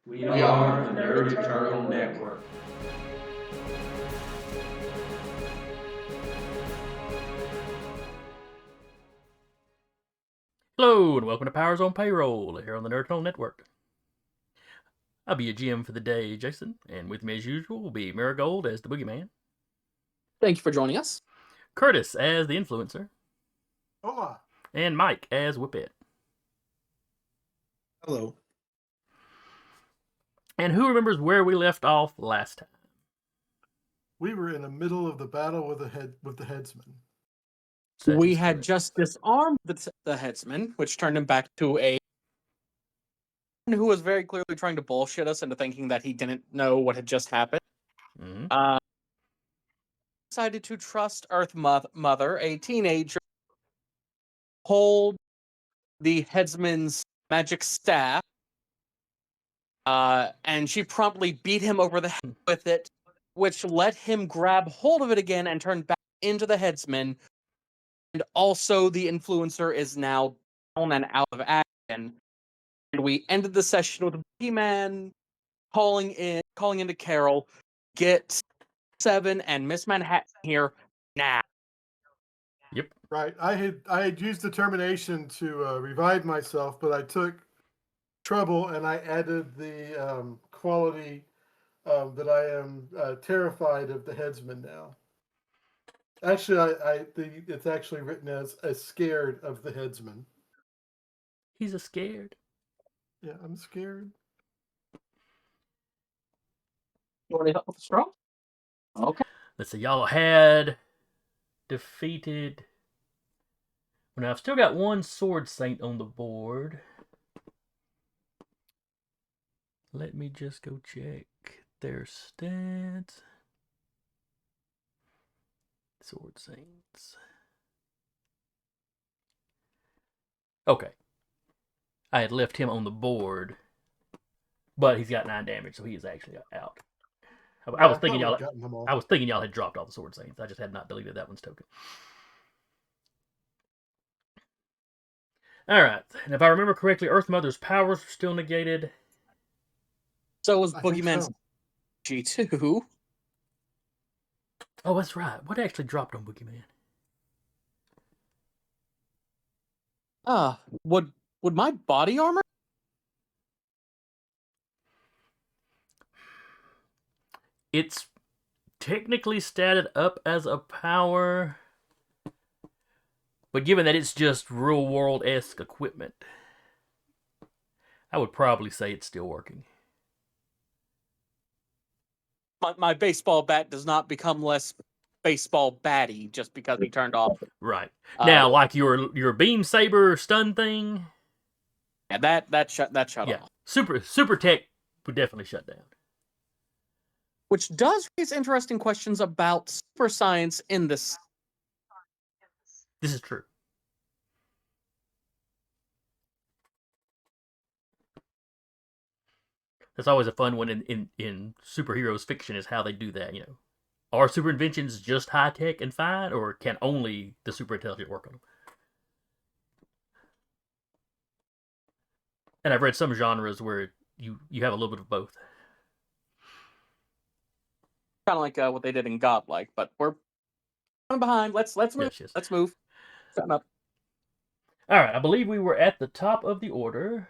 We are the Nerd Eternal Network. Hello, and welcome to Powers on Payroll here on the Nerd Eternal Network. I'll be your GM for the day, Jason, and with me as usual will be Marigold as the Boogeyman. Thank you for joining us. Curtis as the Influencer. Hola. And Mike as Whippet. Hello. And who remembers where we left off last time? We were in the middle of the battle with the Headsman. We had just disarmed the Headsman, which turned him back to a who was very clearly trying to bullshit us into thinking that he didn't know what had just happened. Mm-hmm. Decided to trust Earth Mother, a teenager, hold the Headsman's magic staff, and she promptly beat him over the head with it, which let him grab hold of it again and turn back into the Headsman. And also, the Influencer is now down and out of action. And we ended the session with Boogeyman calling into Carol, get Seven and Miss Manhattan here now. Yep. Right. I had used determination to revive myself, but I took trouble and I added the quality that I am terrified of the Headsman now. Actually, it's actually written as scared of the Headsman. He's a scared. Yeah, I'm scared. You want to help with the straw? Okay. Let's see, y'all had defeated. Well, now I've still got one Sword Saint on the board. Let me just go check their stats. Sword Saints. Okay. I had left him on the board, but he's got 9 damage, so he is actually out. I was thinking y'all had dropped all the Sword Saints. I just had not deleted that one's token. Alright, and if I remember correctly, Earth Mother's powers were still negated. So was Boogeyman's G2. Oh, that's right. What actually dropped on Boogeyman? Would my body armor? It's technically statted up as a power, but given that it's just real world-esque equipment, I would probably say it's still working. My baseball bat does not become less baseball batty just because he turned off. Right. Now, like your beam saber stun thing. Yeah, that shut off. Super tech would definitely shut down. Which does raise interesting questions about super science in this. This is true. That's always a fun one in superheroes fiction is how they do that, you know. Are super inventions just high tech and fine, or can only the super intelligent work on them? And I've read some genres where you have a little bit of both. Kind of like what they did in Godlike, but we're behind. Let's move. Yes. Let's move. Setting up. All right, I believe we were at the top of the order.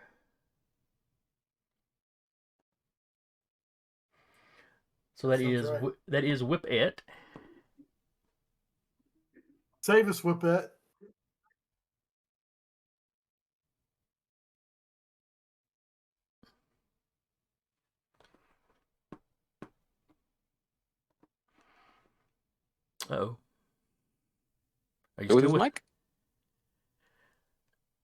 So that is Whippet. Save us, Whippet. Uh-oh. Are you still with Mike?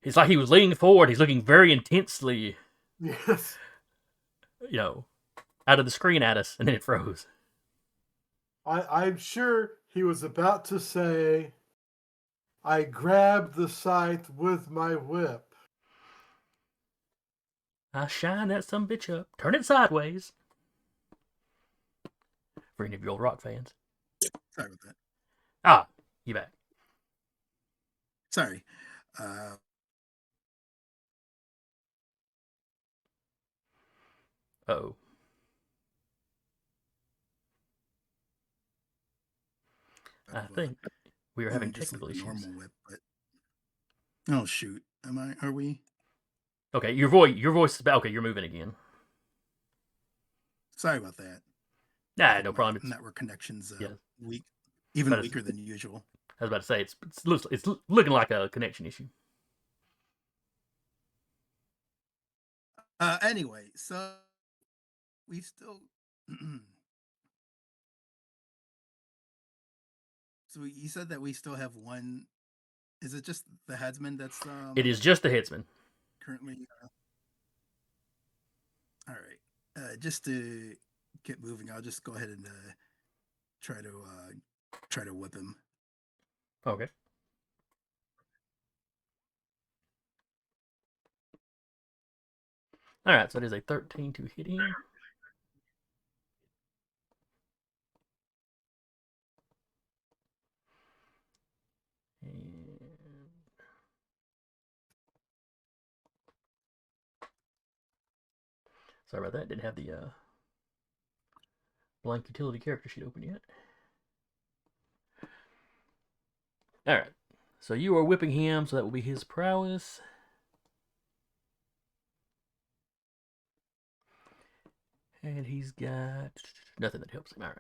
It's like he was leaning forward. He's looking very intensely. Yes. You know, out of the screen at us, and then it froze. I'm sure he was about to say, I grabbed the scythe with my whip. I shine that some bitch up. Turn it sideways. For any of you old rock fans. Sorry about that. Ah, you back. Sorry. Uh-oh. I think we are having technical issues. Normal whip, but... Oh shoot! Are we? Okay, your voice is okay. You're moving again. Sorry about that. Nah, no problem. Network connections yeah. weak, even weaker than usual. I was about to say it's looking like a connection issue. Anyway, so we still. So you said that we still have one. Is it just the headsman that's? It is just the headsman. Currently. All right. Just to get moving, I'll just go ahead and try to whip him. Okay. All right, so it is a 13 to hit him. And... Sorry about that. Didn't have the blank utility character sheet open yet. All right. So you are whipping him, so that will be his prowess. And he's got nothing that helps him. All right.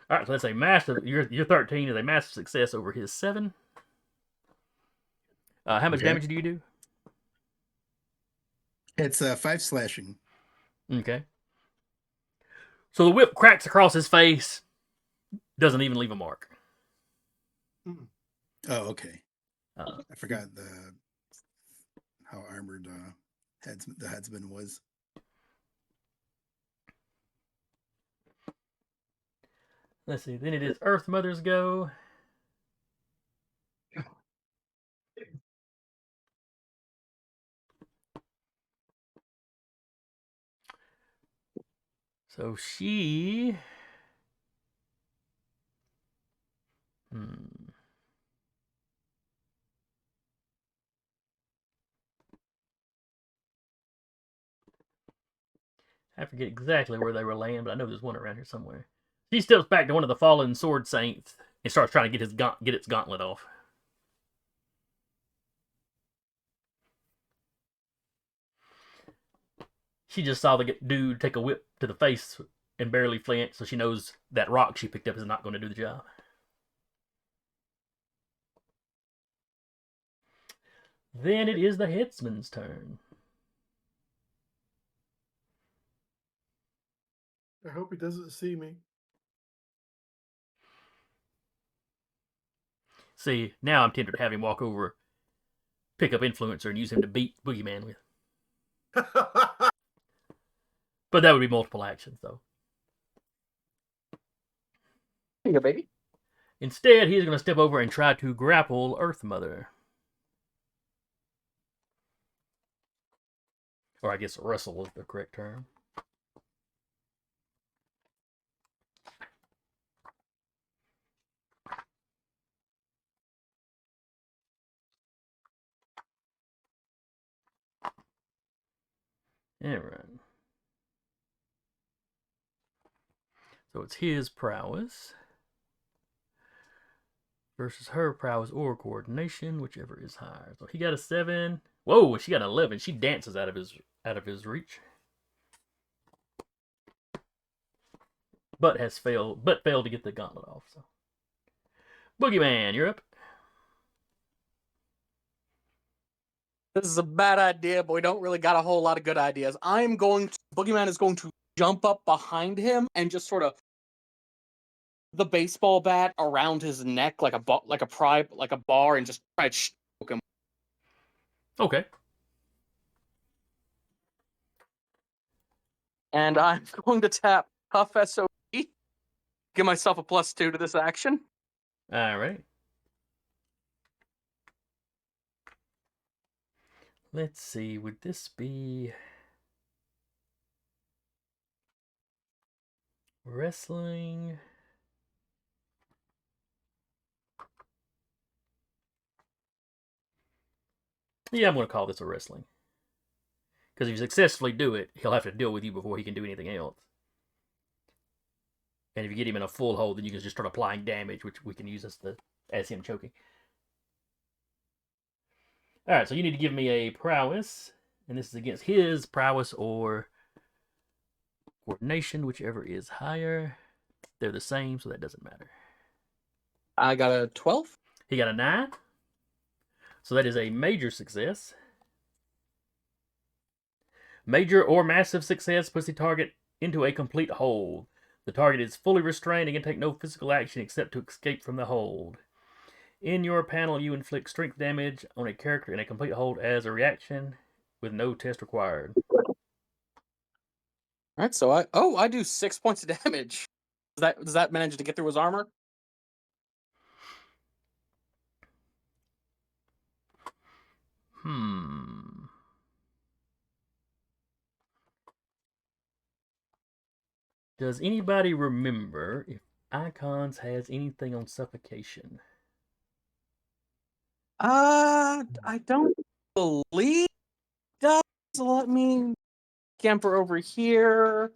All right, so that's a massive. Your 13 is a massive success over his 7. How much damage do you do? It's 5 slashing. Okay. So the whip cracks across his face, doesn't even leave a mark. Oh, okay. I forgot how armored the headsman was. Let's see. Then it is Earth Mother's go. So she... I forget exactly where they were laying, but I know there's one around here somewhere. She steps back to one of the fallen sword saints and starts trying to get its gauntlet off. She just saw the dude take a whip to the face and barely flinch, so she knows that rock she picked up is not going to do the job. Then it is the headsman's turn. I hope he doesn't see me. See, now I'm tempted to have him walk over, pick up Influencer, and use him to beat Boogeyman with. But that would be multiple actions, though. Here you go, baby. Instead, he's going to step over and try to grapple Earth Mother. Or I guess wrestle is the correct term. Alright. So it's his prowess versus her prowess or coordination, whichever is higher. So he got a 7. Whoa, she got an 11. She dances out of his reach. But failed to get the gauntlet off. So Boogeyman, you're up. This is a bad idea, but we don't really got a whole lot of good ideas. Boogeyman is going to jump up behind him and just sort of the baseball bat around his neck like a bar and just try to choke him. Okay. And I'm going to tap Tough SOE. Give myself a +2 to this action. All right. Let's see. Would this be wrestling? Yeah, I'm going to call this a wrestling. Because if you successfully do it, he'll have to deal with you before he can do anything else. And if you get him in a full hold, then you can just start applying damage, which we can use as him choking. All right, so you need to give me a prowess, and this is against his prowess or coordination, whichever is higher. They're the same, so that doesn't matter. I got a 12. He got a 9, so that is a major success. Major or massive success puts the target into a complete hold. The target is fully restrained and can take no physical action except to escape from the hold. In your panel, you inflict strength damage on a character in a complete hold as a reaction with no test required. All right, so I do 6 points of damage. Does that manage to get through his armor? Does anybody remember if Icons has anything on suffocation? I don't believe it does. Let me camper over here.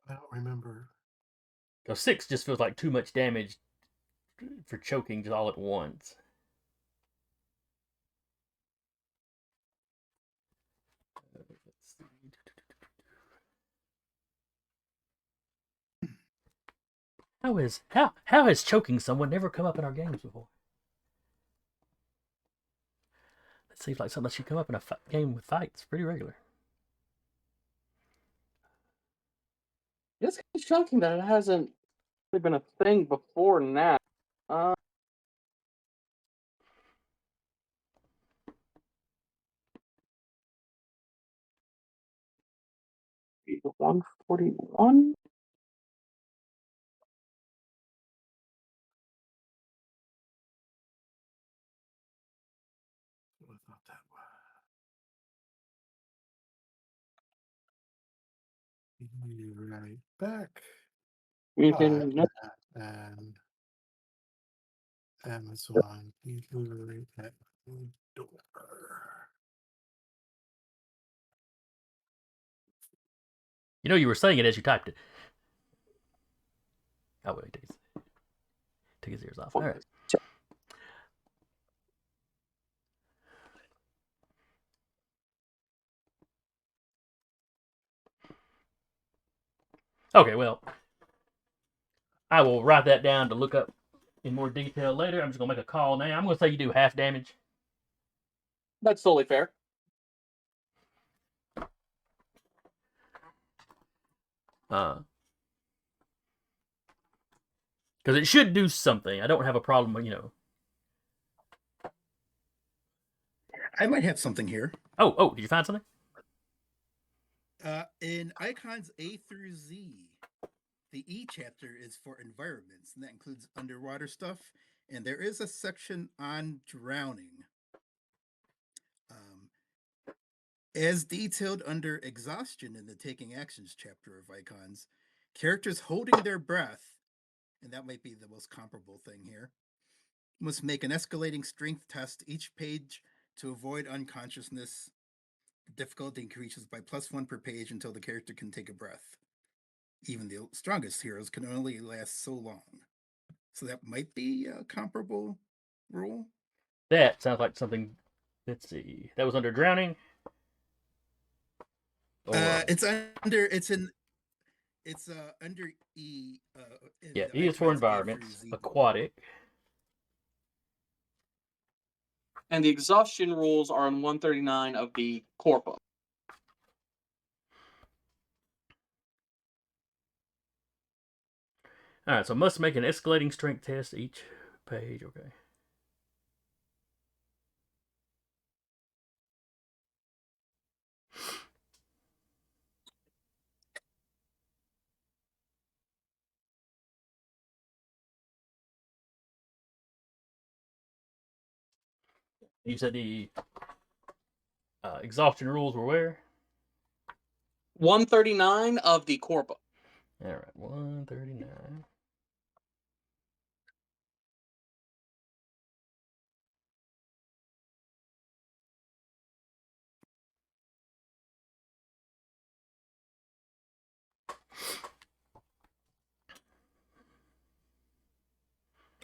I don't remember. Because 6 just feels like too much damage for choking just all at once. Let's see. How has choking someone never come up in our games before? That seems like something that should come up in a game with fights pretty regular. It's shocking that it hasn't really been a thing before now. Uh, 141. I thought that was. Be right back. You can. And Amazon delivery at door. You know, you were saying it as you typed it. Oh, wait, take his ears off. All right. Okay, well, I will write that down to look up in more detail later. I'm just going to make a call now. I'm going to say you do half damage. That's totally fair. Because it should do something. I don't have a problem, you know. I might have something here. Oh, did you find something? In icons A through Z, the E chapter is for environments, and that includes underwater stuff. And there is a section on drowning. As detailed under exhaustion in the Taking Actions chapter of icons, characters holding their breath, and that might be the most comparable thing here, must make an escalating strength test each page to avoid unconsciousness. The difficulty increases by +1 per page until the character can take a breath. Even the strongest heroes can only last so long. So that might be a comparable rule. That sounds like something. Let's see. That was under drowning. It's under E. Yeah, E is for environments. Aquatic. And the exhaustion rules are on 139 of the core book. All right, so must make an escalating strength test each page. Okay. You said the exhaustion rules were where? 139 of the core book. All right, 139.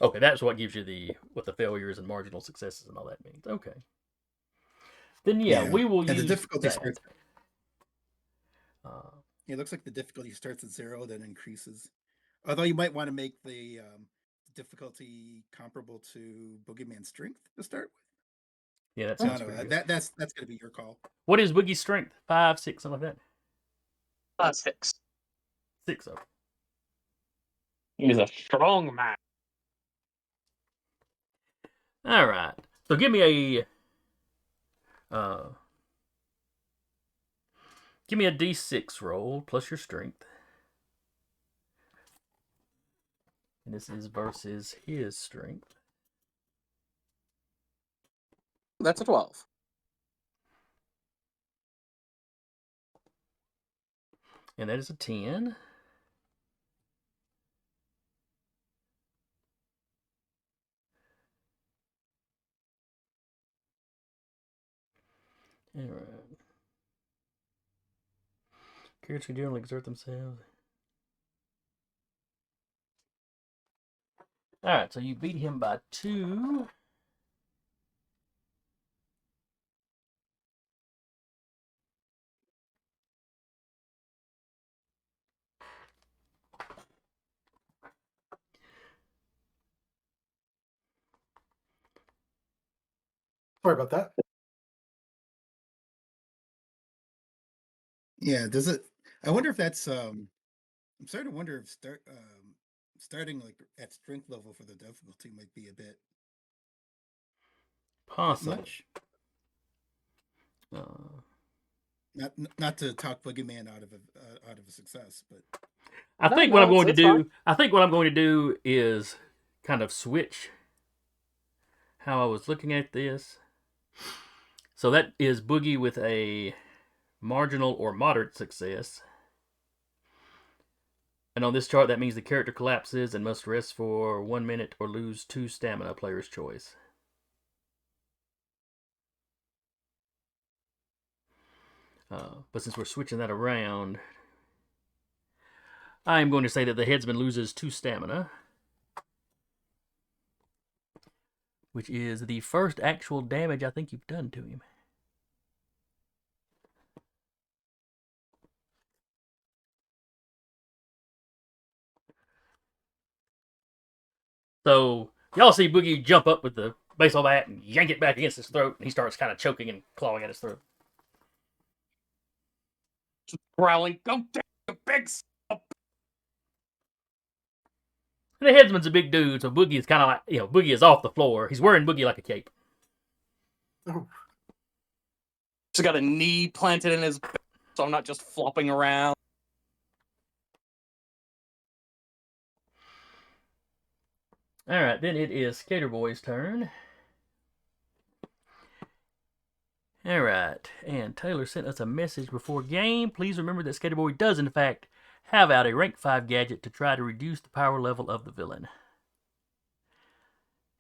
Okay, that's what gives you what the failures and marginal successes and all that means. Okay. Then we will and use the difficulty that. starts. Uh, It looks like the difficulty starts at 0, then increases. Although you might want to make the difficulty comparable to Boogeyman's strength to start with. yeah, that No, sounds no, pretty good. that's going to be your call. What is Boogie's strength? 5, 6, something like that. 6. 6 of. He's a strong man. All right. So give me a D6 roll plus your strength. And this is versus his strength. That's a 12. And that is a 10. All right. Characters can generally exert themselves. All right, so you beat him by 2. Sorry about that. Yeah, does it? I wonder if that's. I'm starting to wonder if starting like at strength level for the difficulty might be a bit Possibly. much. Not to talk Boogeyman out of a success, but I think what I'm going to do is kind of switch how I was looking at this. So that is Boogie with a marginal or moderate success. And on this chart, that means the character collapses and must rest for 1 minute or lose 2 stamina, player's choice. But since we're switching that around, I'm going to say that the headsman loses 2 stamina, which is the first actual damage I think you've done to him. So y'all see Boogie jump up with the baseball bat and yank it back against his throat, and he starts kind of choking and clawing at his throat. Just growling, "Go down, you big son." And the headsman's a big dude, so Boogie is kind of like, Boogie is off the floor. He's wearing Boogie like a cape. Oh, Just got a knee planted in his back, so I'm not just flopping around. All right, then it is Skater Boy's turn. All right, and Taylor sent us a message before game. Please remember that Skater Boy does, in fact, have out a rank 5 gadget to try to reduce the power level of the villain.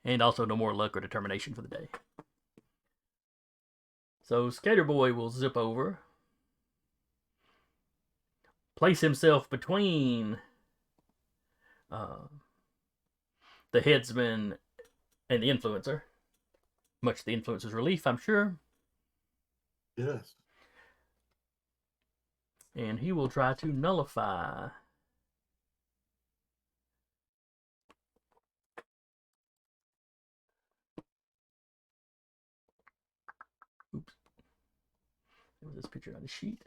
And also no more luck or determination for the day. So Skater Boy will zip over, place himself between the headsman and the influencer. Much to the influencer's relief, I'm sure. yes. And he will try to nullify. Oops. There was this picture on the sheet.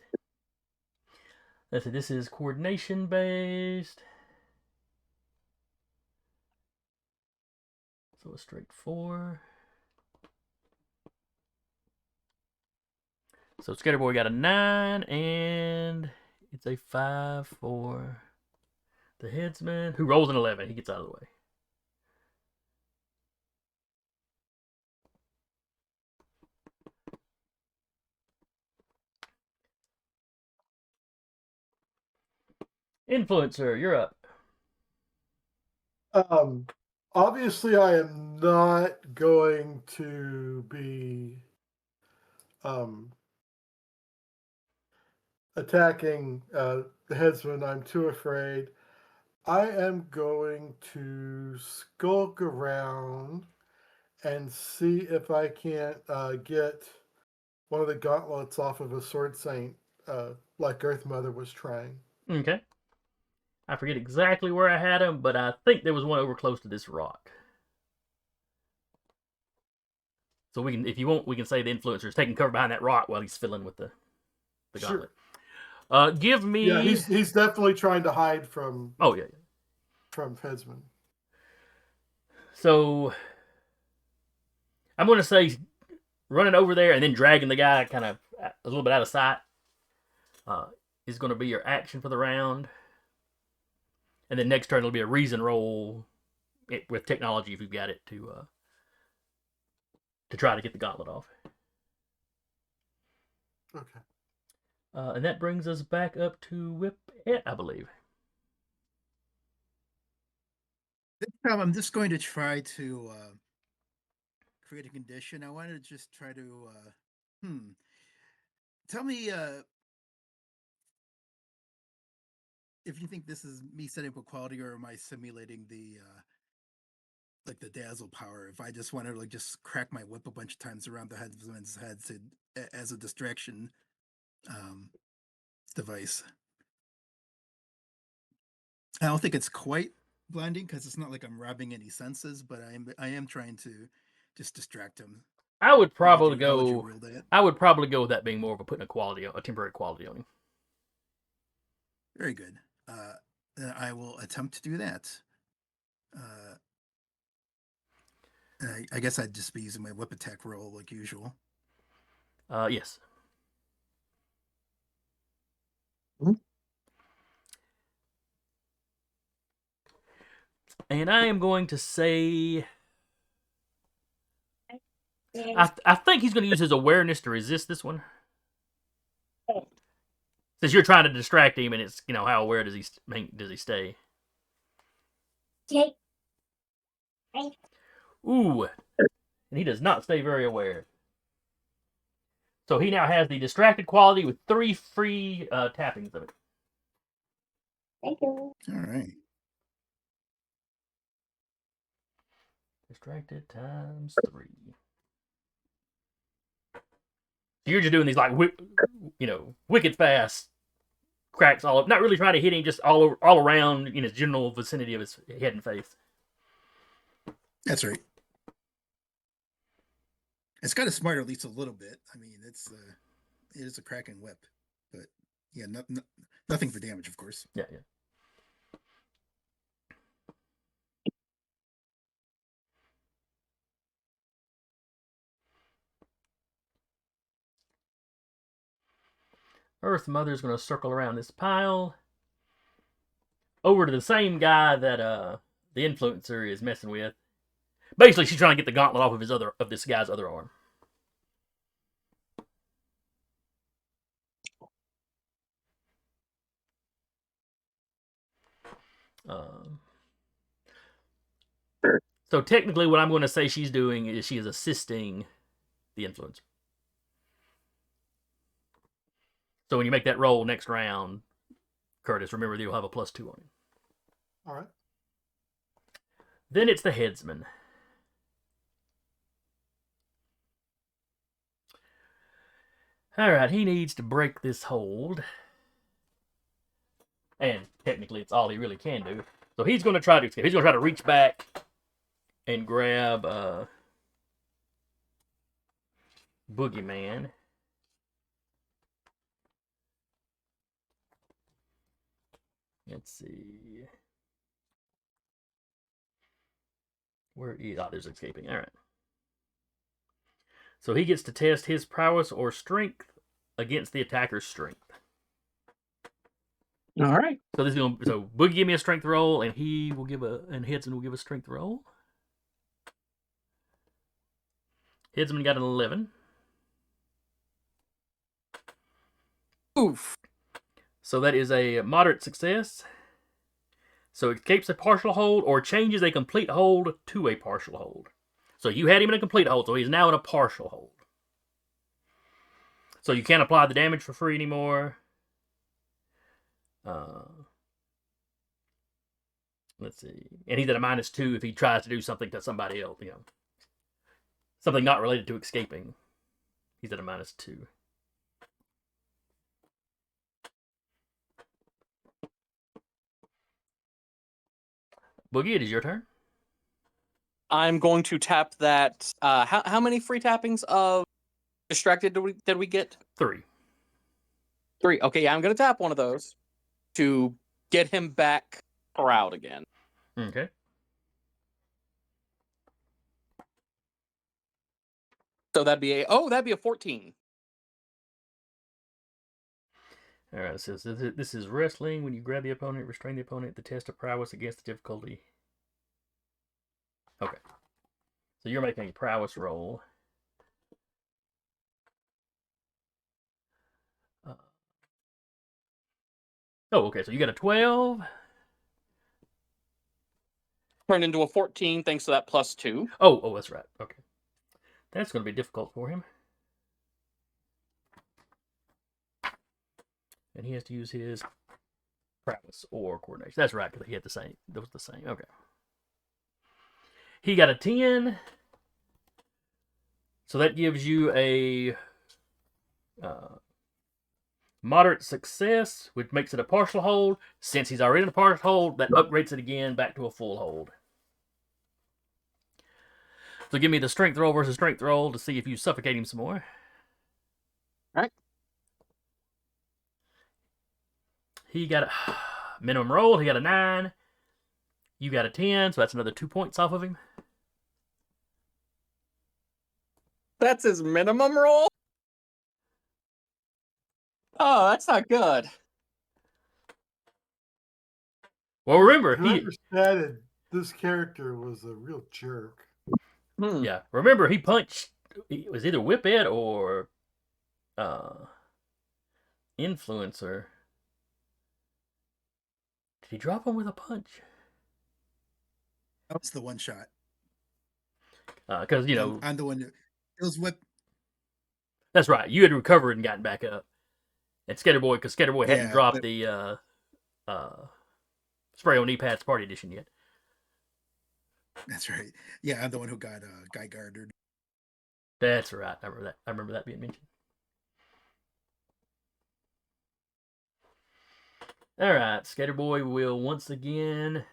Let's see, this is coordination based. So a straight 4. So Skater Boy got a 9, and it's a 5 for the headsman, who rolls an 11. He gets out of the way. Influencer, you're up. Obviously, I am not going to be attacking the headsman. I'm too afraid. I am going to skulk around and see if I can't get one of the gauntlets off of a sword saint, like Earth Mother was trying. Okay. I forget exactly where I had him, but I think there was one over close to this rock. So we can, if you want, we can say the influencer is taking cover behind that rock while he's fiddling with the gauntlet. Sure. Give me. Yeah, he's definitely trying to hide from. Oh yeah. From headsman. So I'm going to say running over there and then dragging the guy kind of a little bit out of sight is going to be your action for the round. And then next turn it'll be a reason roll with technology if you've got it to try to get the gauntlet off. Okay. And that brings us back up to Whip It, I believe. This time I'm just going to try to create a condition. I wanted to just try to tell me if you think this is me setting up a quality, or am I simulating the like the dazzle power? If I just want to like just crack my whip a bunch of times around the headsman's head as a distraction device. I don't think it's quite blinding because it's not like I'm robbing any senses, but I am trying to just distract him. I would probably I would probably go with that being more of a temporary quality on him. Very good. Then I will attempt to do that. I guess I'd just be using my whip attack roll like usual. Yes. Mm-hmm. And I am going to say, I think he's going to use his awareness to resist this one. Since you're trying to distract him, and it's, how aware does he stay? Ooh, and he does not stay very aware. So he now has the distracted quality with 3 free tappings of it. Thank you. All right. Distracted times 3. So you're just doing these like wicked fast cracks all up, not really trying to hit him, just all around in his general vicinity of his head and face. That's right. It's got to smart at least a little bit. I mean, it is a cracking whip, but yeah, nothing for damage, of course. Yeah. Earth Mother's going to circle around this pile over to the same guy that the influencer is messing with. Basically, she's trying to get the gauntlet off of this guy's other arm. So technically, what I'm going to say she's doing is she is assisting the influencer. So when you make that roll next round, Curtis, remember that you'll have a +2 on him. All right. Then it's the headsman. All right, he needs to break this hold. And technically, it's all he really can do. So he's going to try to escape. He's going to try to reach back and grab Boogeyman. Let's see. Where is... Oh, there's escaping. All right. So he gets to test his prowess or strength against the attacker's strength. All right. So this is going. So Boogie give me a strength roll, and Headsman will give a strength roll. Headsman got an 11. Oof. So that is a moderate success. So it escapes a partial hold or changes a complete hold to a partial hold. So you had him in a complete hold, so he's now in a partial hold. So you can't apply the damage for free anymore. Let's see. And he's at a -2 if he tries to do something to somebody else, you know. Something not related to escaping. He's at a -2. Boogie, it is your turn. I'm going to tap that. How many free tappings of distracted did we get? 3. 3. Okay, yeah, I'm going to tap one of those to get him back corralled again. Okay. So that'd be a 14. All right. It says this is wrestling. When you grab the opponent, restrain the opponent. The test of prowess against the difficulty. Okay. So you're making a prowess roll. Oh, okay. So you got a 12. Turned into a 14 thanks to that +2. Oh, that's right. Okay. That's going to be difficult for him. And he has to use his prowess or coordination. That's right, because he had the same. That was the same. Okay. He got a 10. So that gives you a moderate success, which makes it a partial hold. Since he's already in a partial hold, that upgrades it again back to a full hold. So give me the strength roll versus strength roll to see if you suffocate him some more. All right. He got a minimum roll. He got a 9. You got a 10, so that's another 2 points off of him. That's his minimum roll? Oh, that's not good. Well, remember, Whoever statted this character was a real jerk. Yeah, remember he punched. It was either Whip It or Influencer. Did he drop him with a punch? That was the one shot. Because you know, I'm the one. It was what. That's right. You had recovered and gotten back up. And Skaterboy, because Skaterboy hadn't dropped the Spray on Knee-Pads Party Edition yet. That's right. Yeah, I'm the one who got guy guarded. That's right. I remember that. I remember that being mentioned. All right, Skaterboy will once again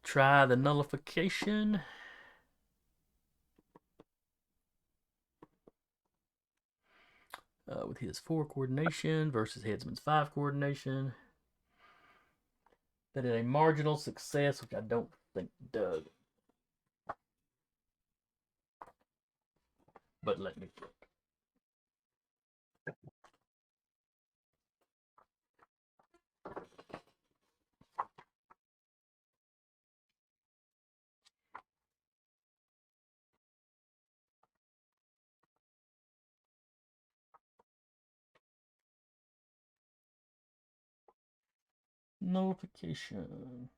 try the nullification. With his 4 coordination versus Headsman's 5 coordination. That is a marginal success, which I don't think does. But let me look. Nullification.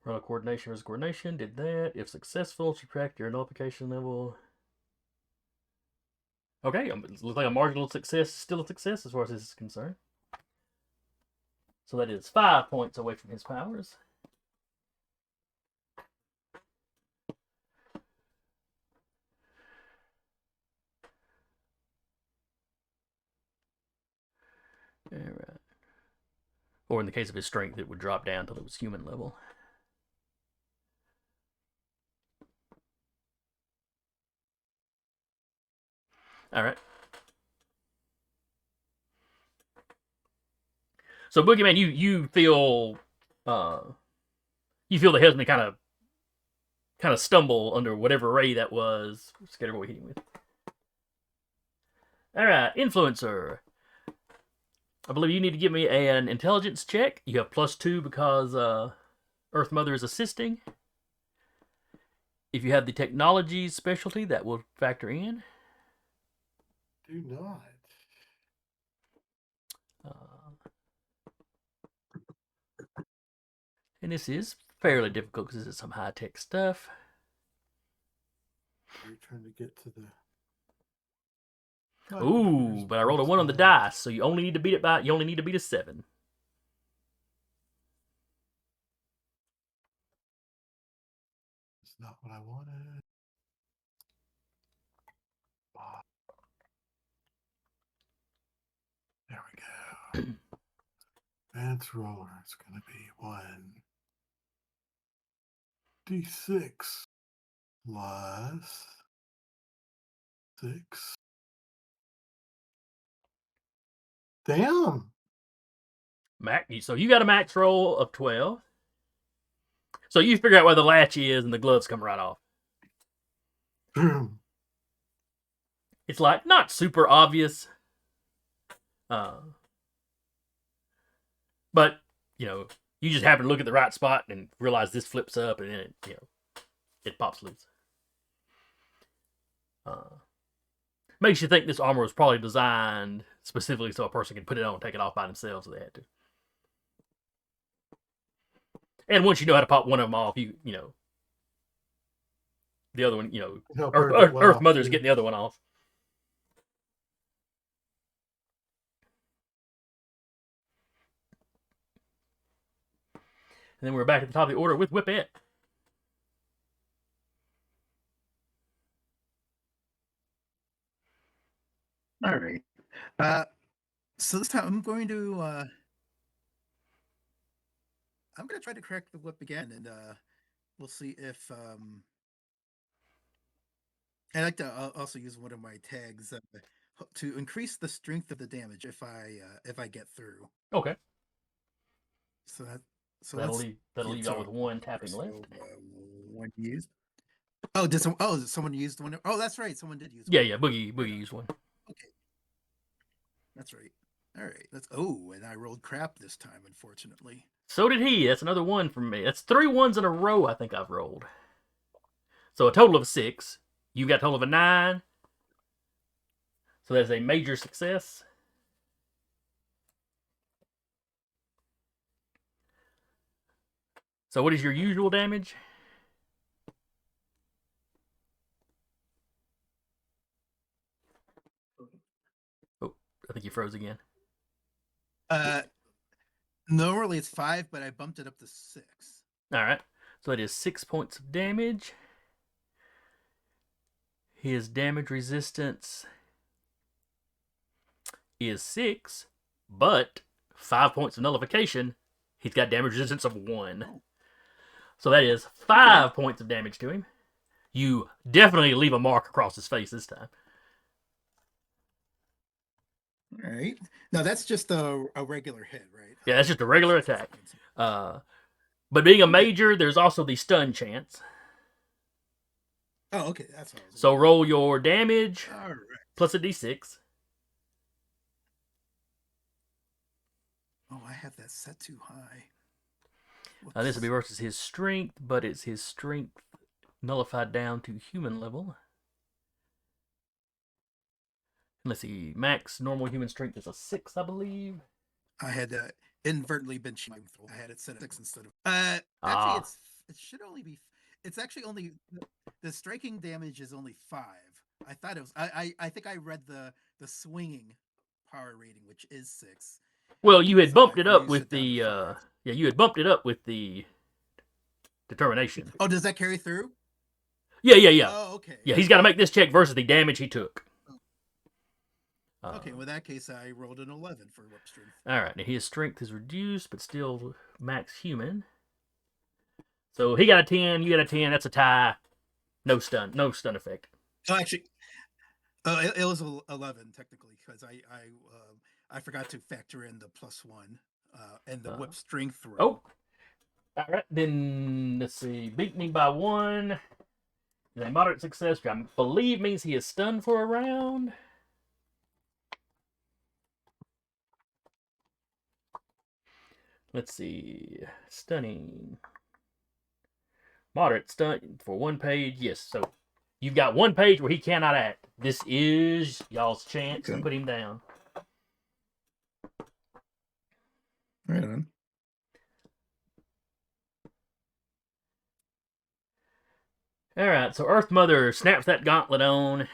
Roll a coordination versus coordination. Did that. If successful, subtract your nullification level. Okay, it looks like a marginal success is still a success as far as this is concerned. So that is 5 points away from his powers. All right. Or in the case of his strength, it would drop down till it was human level. All right. So Boogeyman, you feel the Headsman kind of stumble under whatever ray that was Skaterboy hitting with. All right, Influencer. I believe you need to give me an intelligence check. You have +2 because Earth Mother is assisting. If you have the technology specialty, that will factor in. Do not. And this is fairly difficult because this is some high-tech stuff. You're trying to get to the. Ooh, but I rolled a 1 on the dice, so you only need to beat it by. You only need to beat a 7. It's not what I wanted. There we go. Advance roller is going to be 1d6 plus 6. Damn. So you got a max roll of 12. So you figure out where the latch is, and the gloves come right off. It's like not super obvious, but you just happen to look at the right spot and realize this flips up, and then it pops loose. Makes you think this armor was probably designed specifically so a person can put it on and take it off by themselves if they had to. And once you know how to pop one of them off, the other one, Earth Mother's getting the other one off. And then we're back at the top of the order with Whippet. All right. So this time I'm going to try to correct the whip again, and we'll see if I like to also use one of my tags to increase the strength of the damage if I get through. Okay. So that'll leave y'all with 1 tapping left. One used. Oh, someone used one? Oh, that's right. Someone did use one. Yeah, Boogie used one. Okay. That's right. All right. And I rolled crap this time, unfortunately. So did he. That's another 1 from me. That's 3 1s in a row I think I've rolled. So a total of 6. You got a total of a 9. So that's a major success. So what is your usual damage? Oh, I think you froze again. Normally it's 5, but I bumped it up to 6. All right. So it is 6 points of damage. His damage resistance is 6, but 5 points of nullification. He's got damage resistance of 1. So that is 5 points of damage to him. You definitely leave a mark across his face this time. All right. Now that's just a regular hit, right? Yeah, that's just a regular attack. But being a major, there's also the stun chance. Oh, okay. That's what I was So roll your damage plus a d6. Oh, I have that set too high. This will be versus his strength, but it's his strength nullified down to human level. Let's see, max normal human strength is a 6, I believe. I had inadvertently been cheating. I had it set at 6 instead of. Actually, it should only be. It's actually only the striking damage is only 5. I thought it was. I think I read the swinging power rating, which is 6. Well, you had bumped it up with the you had bumped it up with the determination. Oh, does that carry through? Yeah. Oh, okay. Yeah, he's got to make this check versus the damage he took. Okay, well, in that case, I rolled an 11 for whip strength. All right, now his strength is reduced, but still max human. So he got a 10, you got a 10. That's a tie. No stun effect. Oh, actually, it was 11 technically because I forgot to factor in the +1 and the whip strength roll. Oh, all right. Then let's see. Beat me by 1. A moderate success, which I believe means he is stunned for a round. Let's see. Stunning. Moderate stun for 1 page. Yes, so you've got 1 page where he cannot act. This is y'all's chance to put him down. Right on. Alright, so Earth Mother snaps that gauntlet on.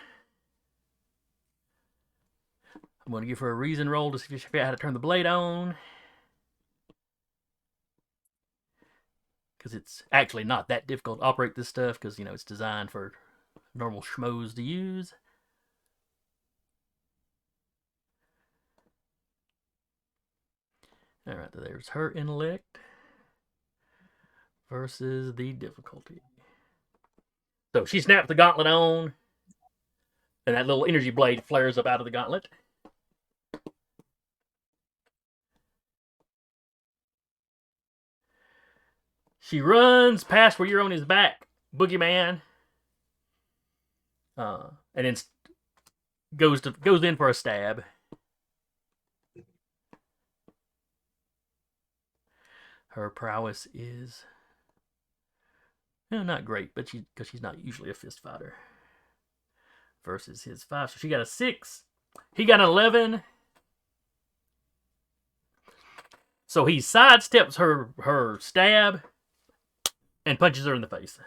I'm going to give her a reason roll to see if she figure out how to turn the blade on. Because it's actually not that difficult to operate this stuff, because, you know, it's designed for normal schmoes to use. Alright, there's her intellect versus the difficulty. So she snaps the gauntlet on, and that little energy blade flares up out of the gauntlet. She runs past where you're on his back, Boogeyman, and then goes in for a stab. Her prowess is not great, but because she's not usually a fist fighter. Versus his 5, so she got a 6. He got an 11. So he sidesteps her stab and punches her in the face.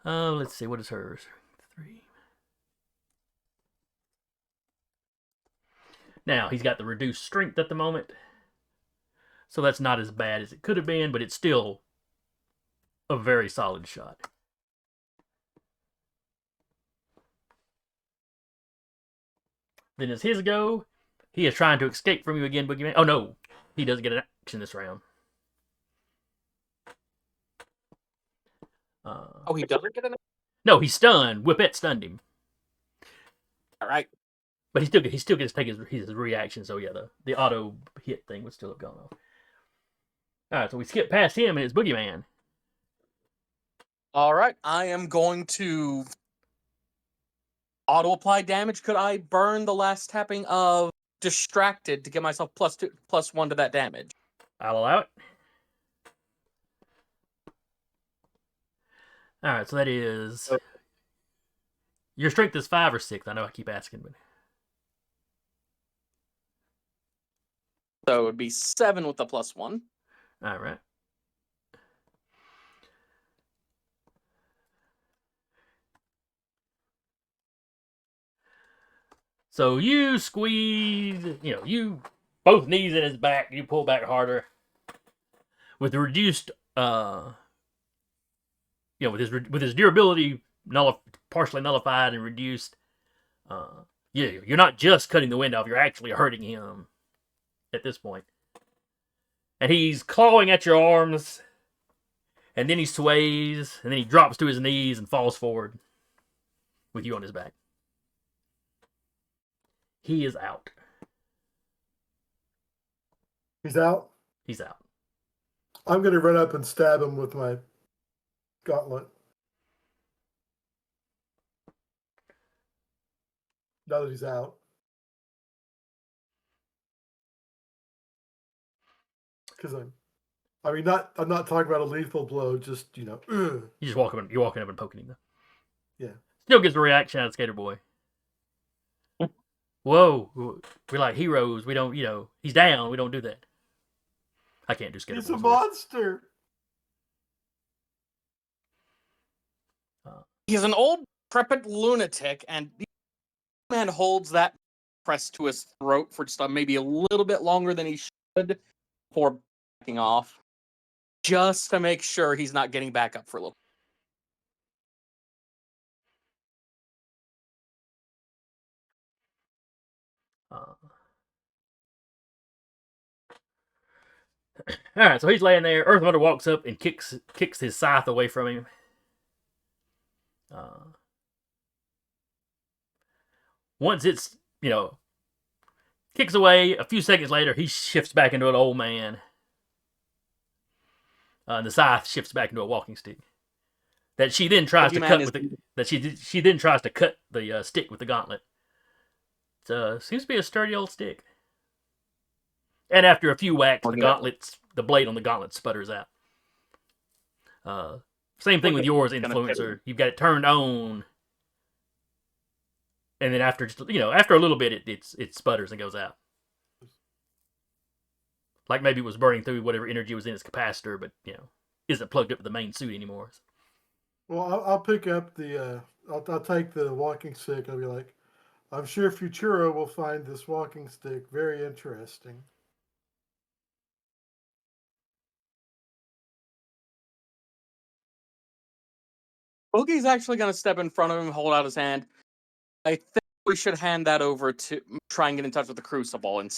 Let's see, what is hers? 3. Now, he's got the reduced strength at the moment. So that's not as bad as it could have been, but it's still a very solid shot. Then it's his go. He is trying to escape from you again, Boogeyman. Oh, no. He doesn't get an action this round. He doesn't get an. No, he's stunned. Whippet stunned him. All right. But he still gets to take his reaction. So yeah, the auto hit thing would still have gone off. All right, so we skip past him and it's Boogeyman. All right, I am going to auto apply damage. Could I burn the last tapping of distracted to get myself +1 to that damage? I'll allow it. All right, so that is your strength is 5 or 6. I know I keep asking, but so it would be 7 with the +1. All right. So you squeeze, you both knees in his back, you pull back harder. With the reduced, with his durability partially nullified and reduced, you're not just cutting the wind off, you're actually hurting him at this point. And he's clawing at your arms, and then he sways, and then he drops to his knees and falls forward with you on his back. He is out. He's out? He's out. I'm going to run up and stab him with my gauntlet. Now that he's out. Because I'm not talking about a lethal blow, just, ugh. You just walking up and poking him though. Yeah. Still gets a reaction out of Skater Boy. Whoa, we're like heroes. We don't, he's down. We don't do that. I can't do Skater Boy. He's a monster. He's an old, decrepit lunatic, and the man holds that pressed to his throat for just maybe a little bit longer than he should before backing off, just to make sure he's not getting back up for a little. All right, so he's laying there. Earth Mother walks up and kicks his scythe away from him. Once it's, kicks away, a few seconds later, he shifts back into an old man. And the scythe shifts back into a walking stick. That she then tries to cut with she then tries to cut the stick with the gauntlet. seems to be a sturdy old stick. And after a few whacks, the blade on the gauntlet sputters out. Same thing with yours, Influencer. You've got it turned on, and then after a little bit, it sputters and goes out. Like maybe it was burning through whatever energy was in its capacitor, but isn't plugged up to the main suit anymore. Well, I'll pick up the. I'll take the walking stick. I'll be like, I'm sure Futuro will find this walking stick very interesting. Boogie's actually going to step in front of him and hold out his hand. I think we should hand that over to try and get in touch with the Crucible. And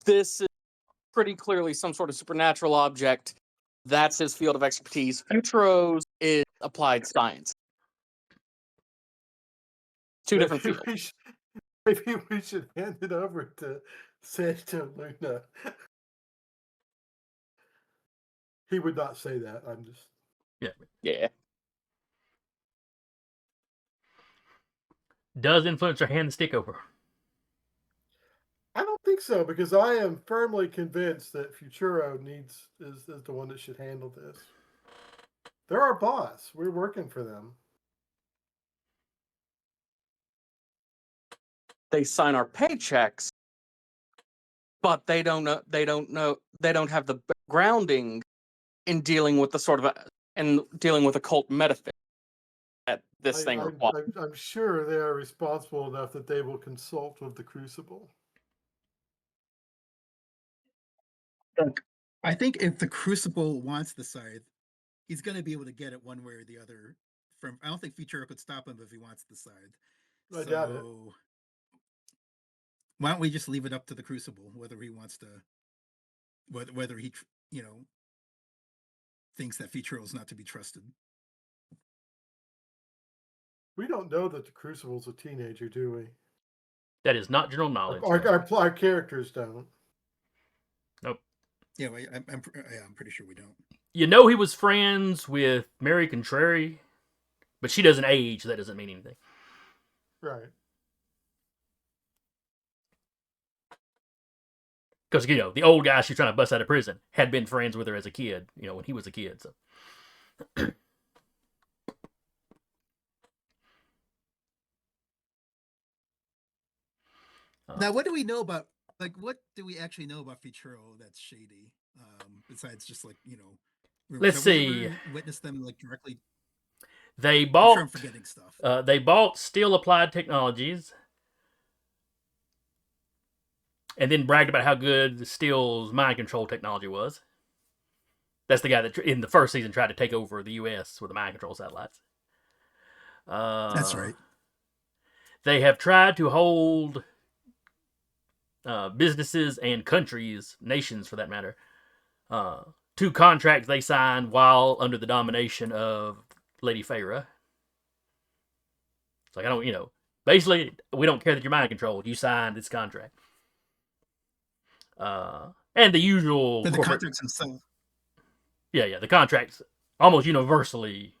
this is pretty clearly some sort of supernatural object. That's his field of expertise. Futuro's is applied science. Two different fields. Maybe we should hand it over to Santa Luna. He would not say that. I'm just... Yeah. Does Influencer hand the stick over? I don't think so, because I am firmly convinced that Futuro is the one that should handle this. They're our boss. We're working for them. They sign our paychecks, but they don't have the grounding in dealing with dealing with occult metaphysics that this thing requires. I'm sure they are responsible enough that they will consult with the Crucible. I think if the Crucible wants the scythe, he's going to be able to get it one way or the other. I don't think Futuro could stop him if he wants the scythe. I doubt it. Why don't we just leave it up to the Crucible, whether he wants to, whether he, thinks that Futuro is not to be trusted. We don't know that the Crucible's a teenager, do we? That is not general knowledge. Our characters don't. Nope. Yeah, I'm pretty sure we don't. He was friends with Mary Contrary, but she doesn't age, so that doesn't mean anything. Right. Because, the old guy she's trying to bust out of prison had been friends with her as a kid, when he was a kid. So. Now, what do we know about, what do we actually know about Futuro that's shady? Besides just, let's see. Witness them, directly. They bought, I'm forgetting stuff. They bought Steel Applied Technologies. And then bragged about how good Steel's mind control technology was. That's the guy that in the first season tried to take over the U.S. with the mind control satellites. That's right. They have tried to hold businesses and countries, nations for that matter, to contracts they signed while under the domination of Lady Feyre. It's like, basically, we don't care that you're mind controlled. You signed this contract. And the usual... But the contracts themselves. Yeah, the contracts almost universally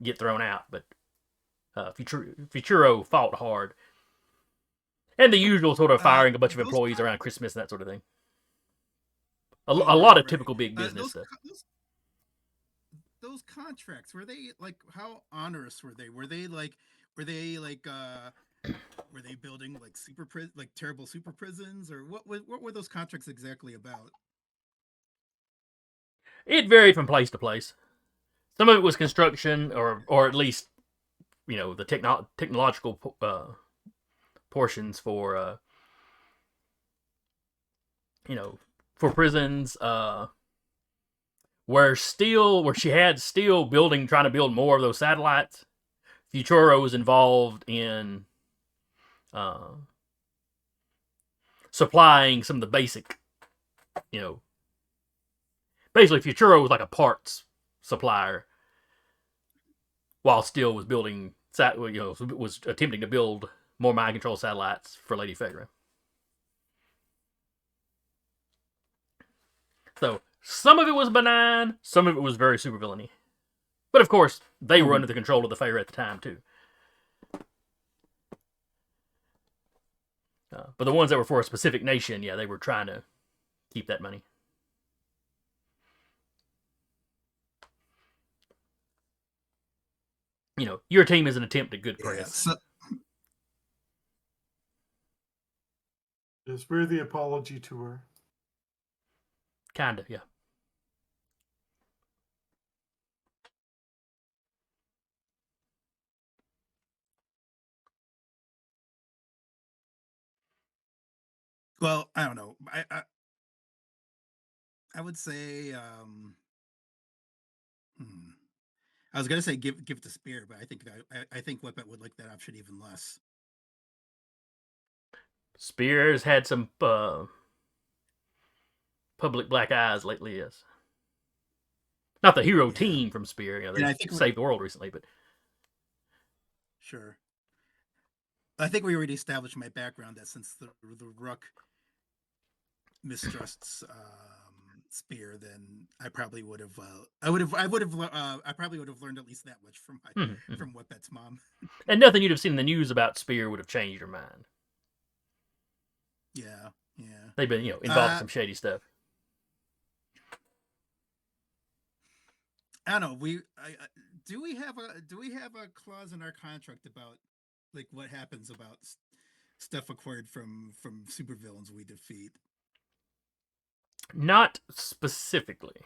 get thrown out, but Futuro fought hard. And the usual sort of firing a bunch of employees around Christmas and that sort of thing. A lot of typical big business stuff. Those contracts, were they, how onerous were they? Were they building terrible super prisons, or what were those contracts exactly about? It varied from place to place. Some of it was construction, or at least, the technological portions for for prisons. Where she had Steel trying to build more of those satellites. Futuro was involved in supplying some of the basic, basically Futuro was like a parts supplier, while Steel was building, was attempting to build more mind control satellites for Lady Feyre. So some of it was benign, some of it was very super villainy. But of course, they were under the control of the Feyre at the time too. But the ones that were for a specific nation, yeah, they were trying to keep that money. You know, your team is an attempt at good press. Yes, we're the apology tour. Kind of, yeah. Well, I don't know. I would say I was gonna say give it to Spear, but I think Whippet would like that option even less. Spears had some public black eyes lately, yes. Not the hero team from Spear, you know, they saved the world recently, but sure. I think we already established my background that since the Rook mistrusts Spear, then I probably would have I probably would have learned at least that much from from Whippet's mom. And nothing you'd have seen in the news about Spear would have changed your mind. Yeah. They've been, you know, involved in some shady stuff. I don't know. Do we have a clause in our contract about like what happens about stuff acquired from supervillains we defeat? Not specifically.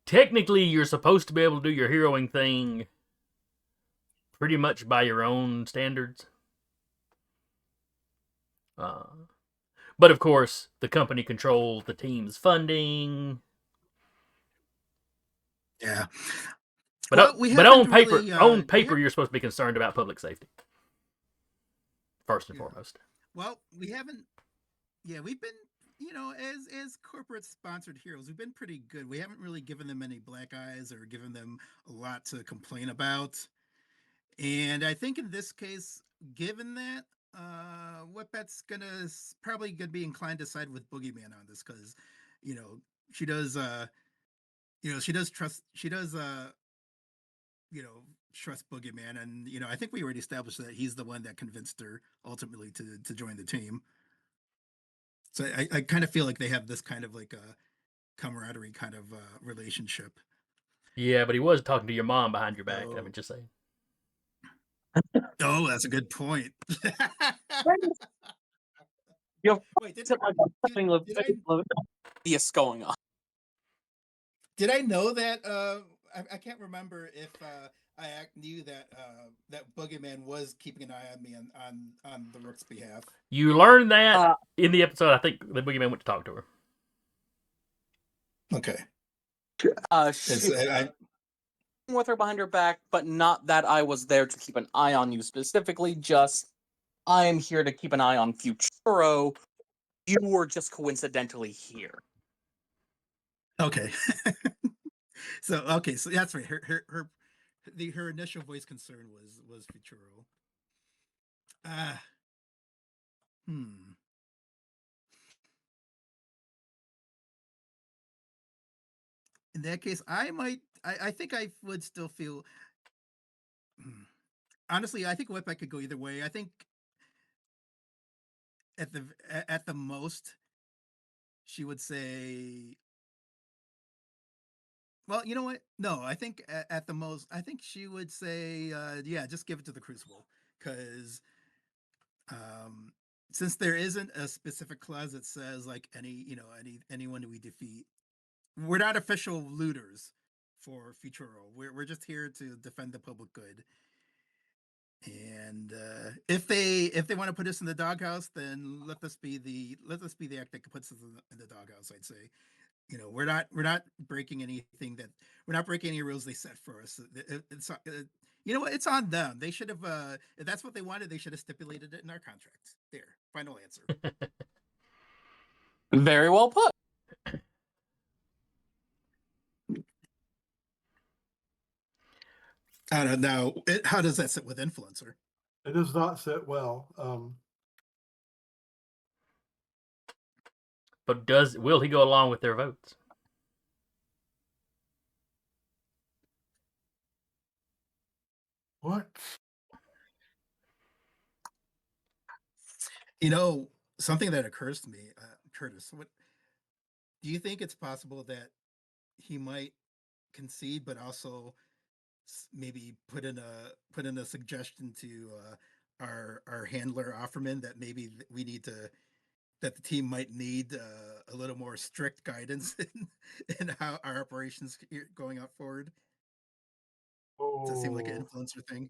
Technically, you're supposed to be able to do your heroing thing pretty much by your own standards. But of course, the company controls the team's funding. Yeah. But on paper, you're supposed to be concerned about public safety first and foremost. Well, we haven't. Yeah, we've been, you know, as corporate sponsored heroes, we've been pretty good. We haven't really given them any black eyes or given them a lot to complain about. And I think in this case, given that, Whippet's probably gonna be inclined to side with Boogeyman on this because, you know, she does trust trust Boogeyman, and you know, I think we already established that he's the one that convinced her ultimately to join the team. So I kind of feel like they have this kind of like a camaraderie kind of relationship. Yeah, but he was talking to your mom behind your back. I mean, just saying. Oh, that's a good point. Wait, yes, going on. Did I know that? I can't remember if I knew that that Boogeyman was keeping an eye on me on the Rook's behalf. You learned that in the episode. I think the Boogeyman went to talk to her. Okay. With her behind her back, but not that I was there to keep an eye on you specifically. Just I am here to keep an eye on Futuro. You were just coincidentally here. Okay. So that's right. Her initial voice concern was Futuro. In that case, I think I would still feel. Honestly, I think Whippet could go either way. I think at the most, she would say. Well, you know what? No, I think at the most, I think she would say, yeah, just give it to the Crucible, because since there isn't a specific clause that says like anyone we defeat, we're not official looters for Futuro. We're just here to defend the public good. And if they want to put us in the doghouse, then let this be the act that puts us in the doghouse. I'd say, you know, we're not breaking anything we're not breaking any rules they set for us. It's you know what? It's on them. They should have. If that's what they wanted, they should have stipulated it in our contract. There, final answer. Very well put. I don't know. How does that sit with Influencer? It does not sit well. But will he go along with their votes? What? You know, something that occurs to me, Curtis, what do you think it's possible that he might concede, but also maybe put in a suggestion to our handler Offerman that maybe we need to that the team might need a little more strict guidance in how our operations going out forward? Does it seem like an Oh, influencer thing?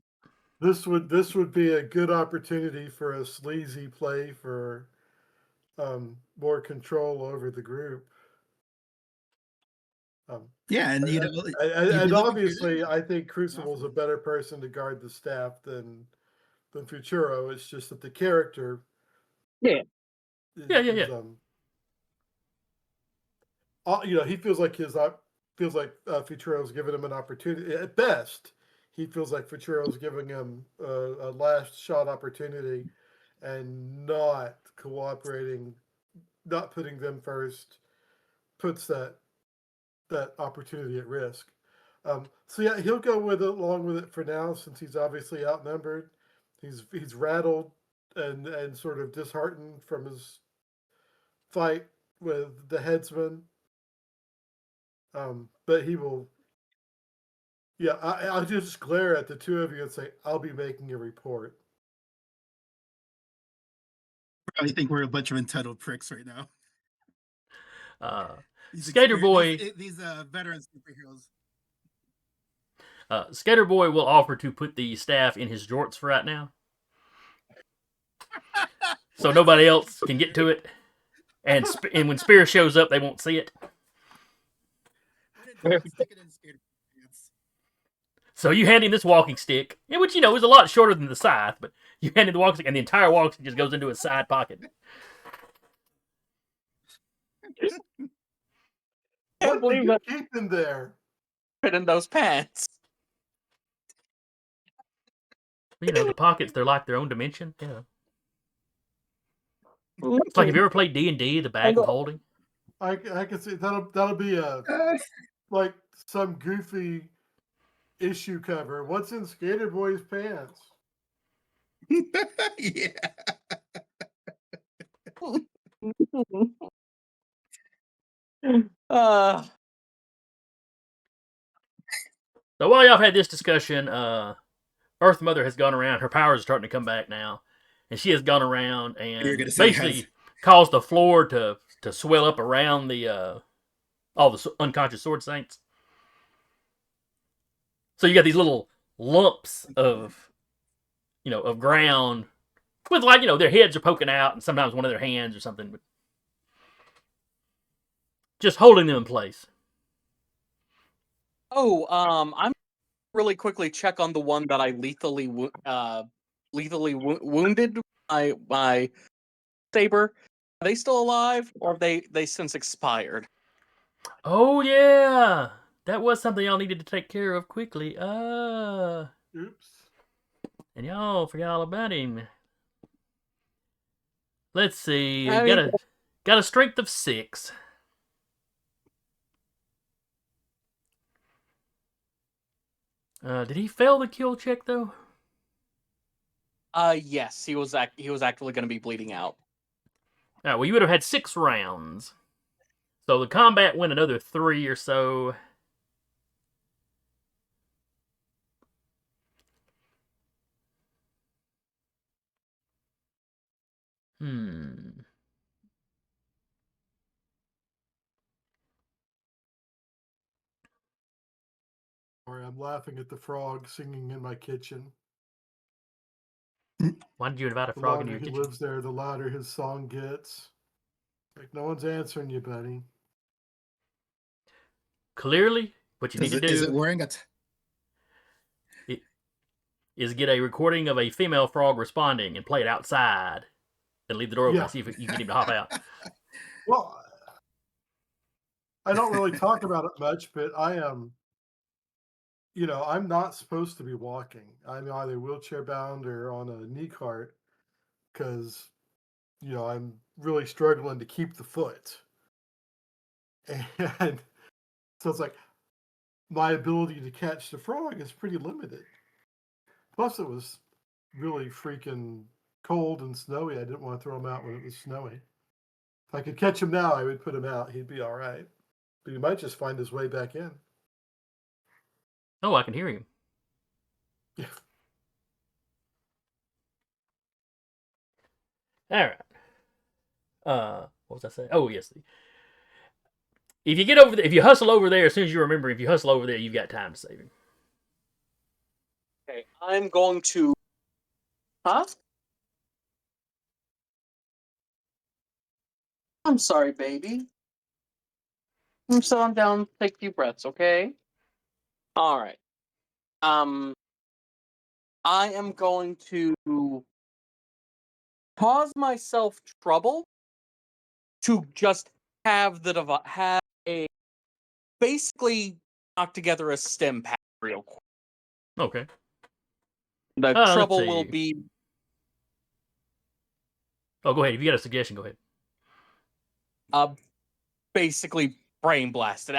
this would be a good opportunity for a sleazy play for more control over the group. Yeah, and you'd And be looking for obviously, I think Crucible's a Offerman. better person to guard the staff than Futuro. It's just that the character, Yeah. Yeah. he feels like Futuro's giving him an opportunity. At best, he feels like Futuro's giving him a last shot opportunity, and not cooperating, not putting them first, puts that opportunity at risk. So yeah, he'll go along with it for now, since he's obviously outnumbered. He's rattled and sort of disheartened from his fight with the headsman. But he will. Yeah, I'll just glare at the two of you and say, "I'll be making a report." I think we're a bunch of entitled pricks right now. Skater Boy, these veteran superheroes. Skater Boy will offer to put the staff in his jorts for right now, so nobody else can get to it. And when Spear shows up, they won't see it. Stick it in Skater pants. So you hand him this walking stick, which is a lot shorter than the scythe, but you hand him the walking stick, and the entire walking stick just goes into his side pocket. Can't believe that Keep him there. fit in those pants. The pockets—they're like their own dimension. Yeah. It's like, have you ever played D&D? The bag of holding. I can see that'll be like some goofy issue cover. What's in Skater Boy's pants? Yeah. So while y'all have had this discussion, Earth Mother has gone around. Her powers are starting to come back now, and she has gone around and basically caused the floor to swell up around the all the unconscious sword saints. So you got these little lumps of ground with, like, their heads are poking out, and sometimes one of their hands or something, but just holding them in place. Oh, I'm really quickly check on the one that I lethally wounded my saber. Are they still alive, or have they since expired? Oh yeah, that was something y'all needed to take care of quickly. Oops. And y'all forgot all about him. Let's see. Got a strength of 6. Did he fail the kill check though? Yes, he was actually going to be bleeding out. All right, well, you would have had 6 rounds. So the combat went another 3 or so. Sorry, I'm laughing at the frog singing in my kitchen. Why did you invite a The frog into longer your he kitchen? lives there, the louder his song gets. Like, no one's answering you, buddy. Clearly, what you need to do is it wearing is get a recording of a female frog responding and play it outside and leave the door open and see if you can get him to hop out. Well, I don't really talk about it much, but I am, I'm not supposed to be walking. I'm either wheelchair bound or on a knee cart because, I'm really struggling to keep the foot. And so it's like my ability to catch the frog is pretty limited. Plus, it was really freaking cold and snowy. I didn't want to throw him out when it was snowy. If I could catch him now, I would put him out. He'd be all right. But he might just find his way back in. Oh, I can hear him. Yeah. All right. What was I saying? Oh, yes. If you get over there, if you hustle over there, as soon as you remember, if you hustle over there, you've got time to save him. Okay, I'm going to. Huh? I'm sorry, baby. So I'm down. Take a few breaths, okay? All right. I am going to cause myself trouble to just have have a basically knock together a stem pack real quick. Okay. The let's trouble will see. be Oh, go ahead. If you got a suggestion, go ahead. basically brain blasted.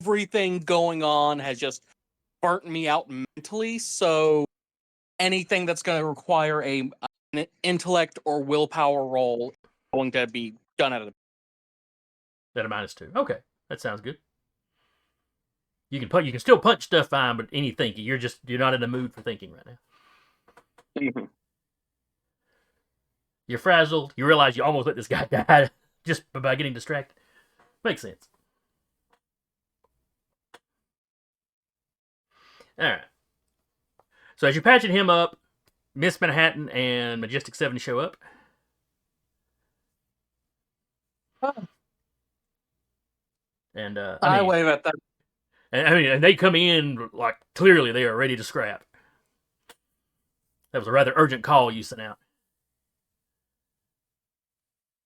Everything going on has just burnt me out mentally. So anything that's going to require an intellect or willpower roll is going to be done at a At a -2. Okay, that sounds good. You can still punch stuff fine, but any thinking, you're not in the mood for thinking right now. Mm-hmm. You're frazzled. You realize you almost let this guy die just by getting distracted. Makes sense. All right. So as you're patching him up, Miss Manhattan and Majestic 7 show up. Oh. And I wave at them. And they come in like clearly they are ready to scrap. That was a rather urgent call you sent out.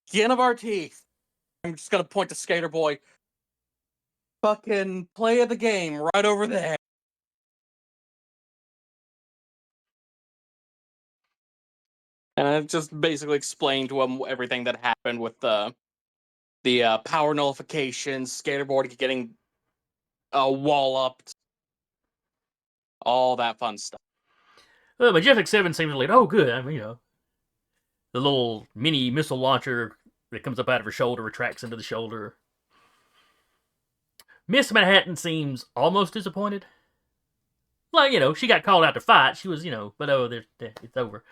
Skin of our teeth. I'm just gonna point to Skater Boy. Fucking play of the game right over there. And I've just basically explained to him everything that happened with the power nullification, Skaterboard getting wall-upped, all that fun stuff. Well, Majestic 7 seems like, oh, good. I mean, the little mini missile launcher that comes up out of her shoulder retracts into the shoulder. Miss Manhattan seems almost disappointed. Like, she got called out to fight. She was, but it's over.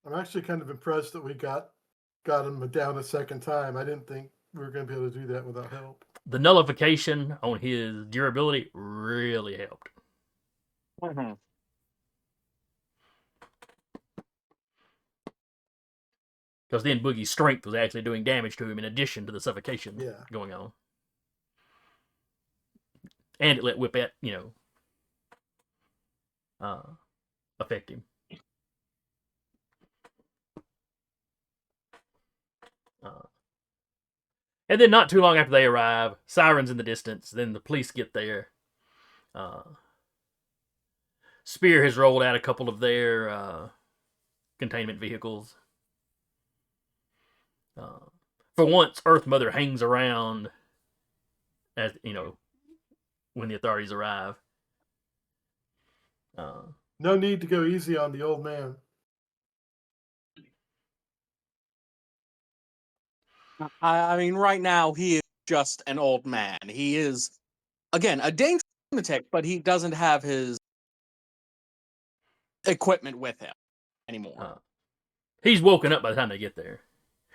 I'm actually kind of impressed that we got him down a second time. I didn't think we were going to be able to do that without help. The nullification on his durability really helped. Mm-hmm. Because then Boogie's strength was actually doing damage to him in addition to the suffocation going on. And it let Whippet, affect him. And then not too long after they arrive, sirens in the distance, then the police get there. Spear has rolled out a couple of their containment vehicles. For once, Earth Mother hangs around as when the authorities arrive. No need to go easy on the old man. I mean, right now, he is just an old man. He is, again, a dangerous lunatic, but he doesn't have his equipment with him anymore. He's woken up by the time they get there.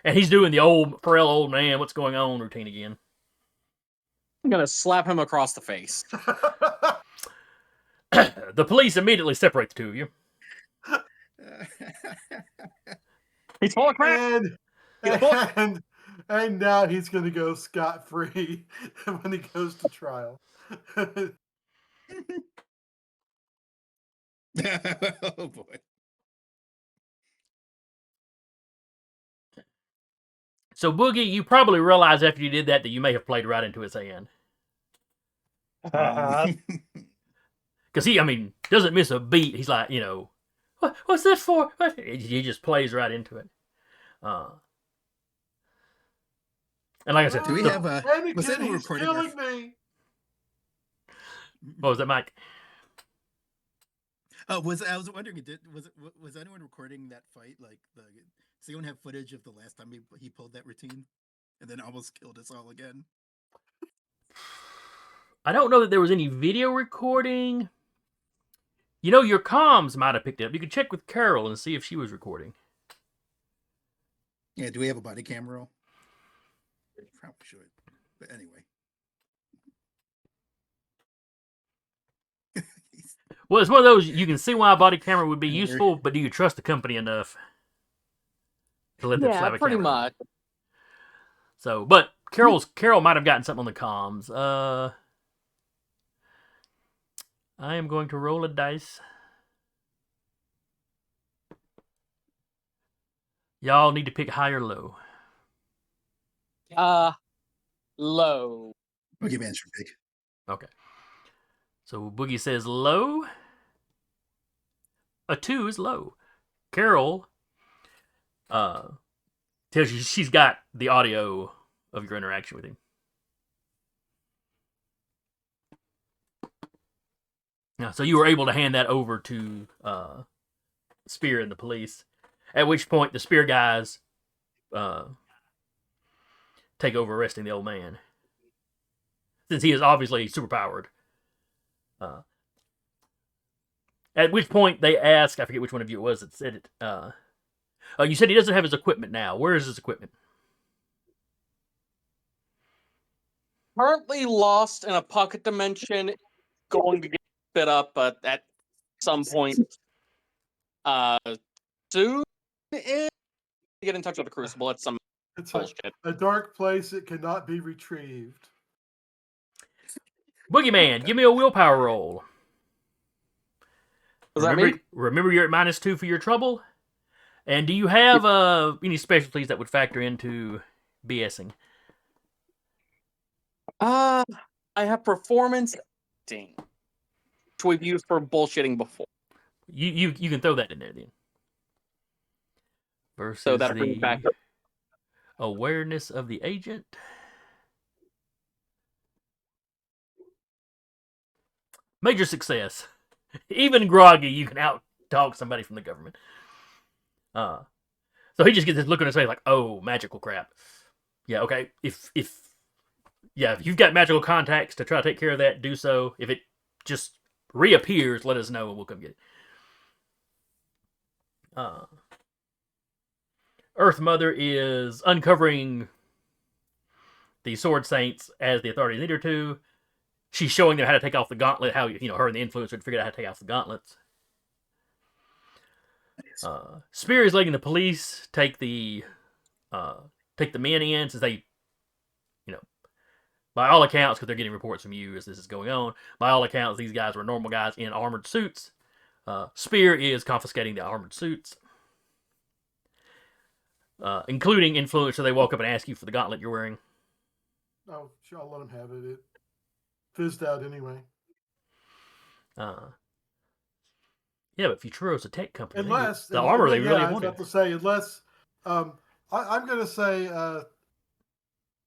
And he's doing the old, frail old man, what's going on routine again. I'm going to slap him across the face. The police immediately separate the two of you. He's full of crap! And now he's going to go scot-free when he goes to trial. Oh, boy. So, Boogie, you probably realize after you did that you may have played right into his hand. Because he, doesn't miss a beat. He's like, what's this for? He just plays right into it. And like I said, do we have a... Was that he's killing me. What was that, Mike? I was wondering, was anyone recording that fight? Like, does anyone have footage of the last time he pulled that routine, and then almost killed us all again? I don't know that there was any video recording. You know, your comms might have picked it up. You could check with Carol and see if she was recording. Yeah, do we have a body camera roll? Probably should. But anyway. Well, it's one of those, you can see why a body camera would be useful, but do you trust the company enough to let them slap a pretty camera? much. So, but Carol might have gotten something on the comms. I am going to roll a dice. Y'all need to pick high or low. Low. Boogeyman should pick. Okay. So Boogie says low. A 2 is low. Carol tells you she's got the audio of your interaction with him. Yeah, so you were able to hand that over to Spear and the police. At which point the Spear guys take over arresting the old man, since he is obviously superpowered. At which point they ask, I forget which one of you it was that said it. You said he doesn't have his equipment now. Where is his equipment? Currently lost in a pocket dimension, going to get spit up at some point soon. Get in touch with the Crucible. It's some bullshit. A dark place that cannot be retrieved. Boogeyman, give me a willpower roll. Remember you're at -2 for your trouble? And do you have any specialties that would factor into BSing? I have performance acting, which we've used for bullshitting before. You can throw that in there then. Versus so that'll bring it back. Awareness of the agent. Major success. Even groggy, you can out-talk somebody from the government. So he just gets this look on his face like, oh, magical crap. Yeah, okay. If you've got magical contacts to try to take care of that, do so. If it just reappears, let us know and we'll come get it. Earth Mother is uncovering the Sword Saints as the authorities need her to. She's showing them how to take off the gauntlet, how, her and the influencer would figure out how to take off the gauntlets. Spear is letting the police take the men in, since they, by all accounts, because they're getting reports from you as this is going on, by all accounts, these guys were normal guys in armored suits. Spear is confiscating the armored suits, including influencer. They walk up and ask you for the gauntlet you're wearing. Oh, sure, I'll let them have it. It fizzed out anyway. Yeah, but Futuro's a tech company. Unless the armor they really wanted. I was about to say, unless I'm going to say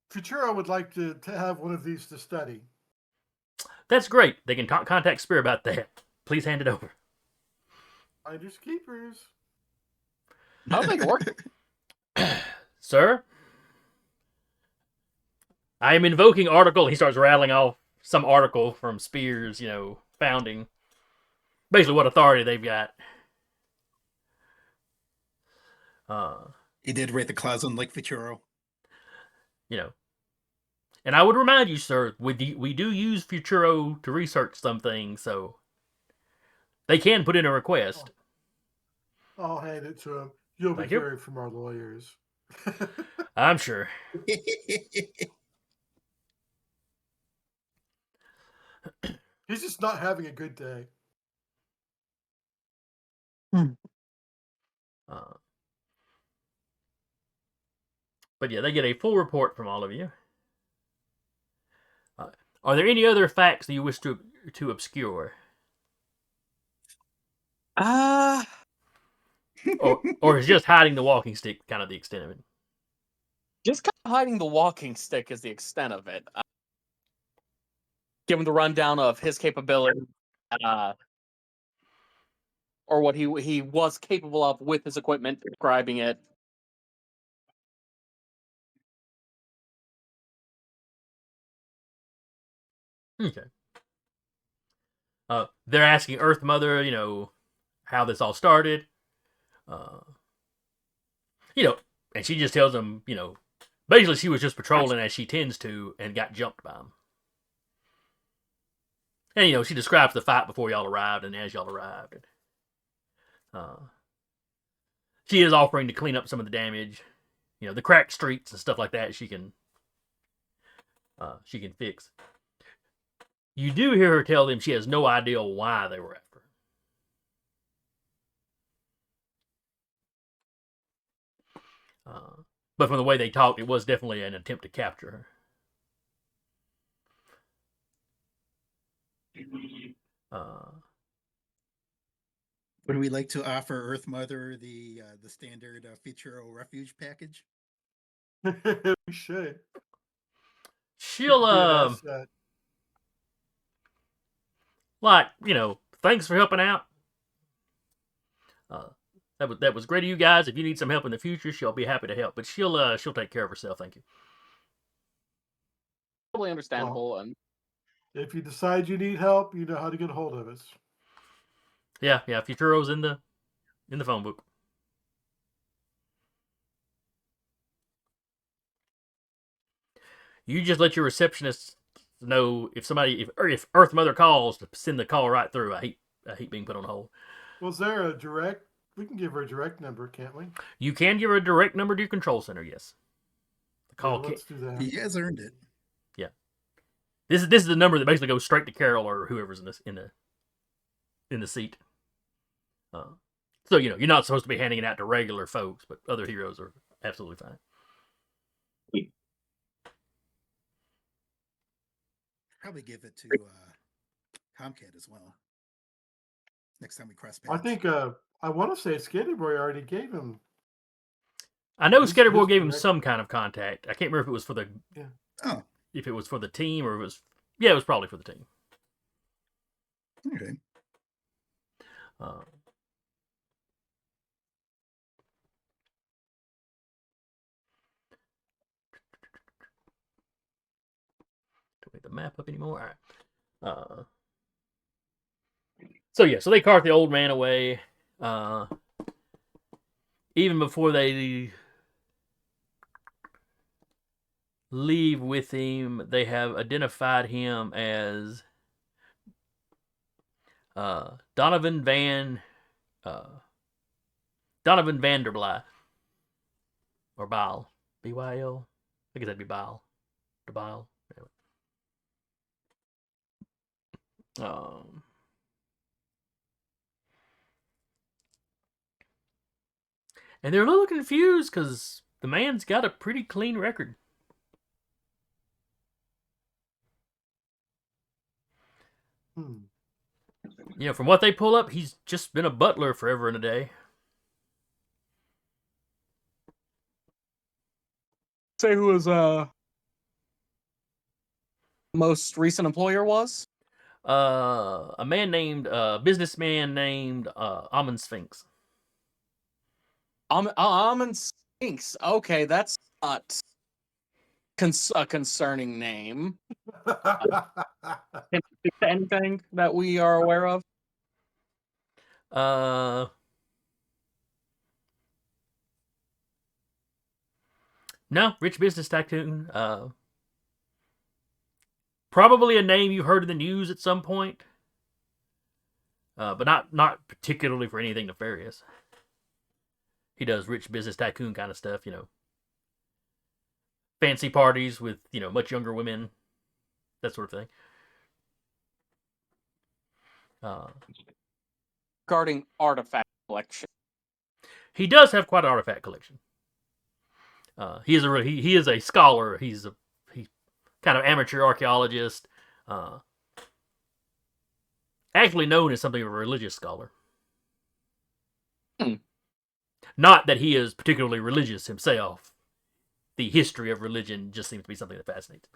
Futuro would like to have one of these to study. That's great. They can contact Spear about that. Please hand it over. Finders keepers. I'll make it work. Sir, I am invoking article. He starts rattling off some article from Spear's, founding. Basically what authority they've got. He did rate the clause on like Futuro. And I would remind you, sir, we do use Futuro to research some things, so they can put in a request. I'll hand it to him. You'll be hearing from our lawyers. I'm sure. He's just not having a good day. But yeah, they get a full report from all of you. Are there any other facts that you wish to obscure? Or is just hiding the walking stick kind of the extent of it? Just kind of hiding the walking stick is the extent of it. Give him the rundown of his capability. or what he was capable of with his equipment, describing it. Okay. They're asking Earth Mother, how this all started. And she just tells them, basically she was just patrolling as she tends to and got jumped by them. And, she describes the fight before y'all arrived and as y'all arrived. She is offering to clean up some of the damage. The cracked streets and stuff like that she can fix. You do hear her tell them she has no idea why they were after her. But from the way they talked, it was definitely an attempt to capture her. Would we like to offer Earth Mother the standard feature refuge package? We should. She'll thanks for helping out. That was great of you guys. If you need some help in the future, she'll be happy to help. But she'll take care of herself. Thank you. Totally understandable. And if you decide you need help, you know how to get a hold of us. Yeah. Futuro's in the phone book. You just let your receptionist know if Earth Mother calls to send the call right through. I hate being put on hold. Was there a direct? We can give her a direct number, can't we? You can give her a direct number to your control center. Yes. The call. Yeah, let's do that. He has earned it. Yeah. This is the number that basically goes straight to Carol or whoever's in the seat. So you're not supposed to be handing it out to regular folks, but other heroes are absolutely fine. Probably give it to Comcat as well. Next time we cross paths. I think I want to say Skater Boy already gave him. I know Skater Boy gave him some kind of contact. I can't remember if it was for the if it was for the team or it was probably for the team. Okay. Don't make the map up anymore. All right. So they cart the old man away. Even before they leave with him, they have identified him as Donovan Vanderbly. Or Bile. B-Y-L? I guess that'd be Bile. Bile. Anyway. And they're a little confused because the man's got a pretty clean record. From what they pull up, he's just been a butler forever and a day. Say who his most recent employer was? A businessman named Amon Sphinx. Amon Sphinx. Okay, that's not a concerning name. Anything that we are aware of? No, rich business tycoon. Probably a name you heard in the news at some point. But not particularly for anything nefarious. He does rich business tycoon kind of stuff, Fancy parties with, much younger women. That sort of thing. Regarding artifact collection. He does have quite an artifact collection. He is a scholar. He's kind of amateur archaeologist. Actually known as something of a religious scholar. Not that he is particularly religious himself. The history of religion just seems to be something that fascinates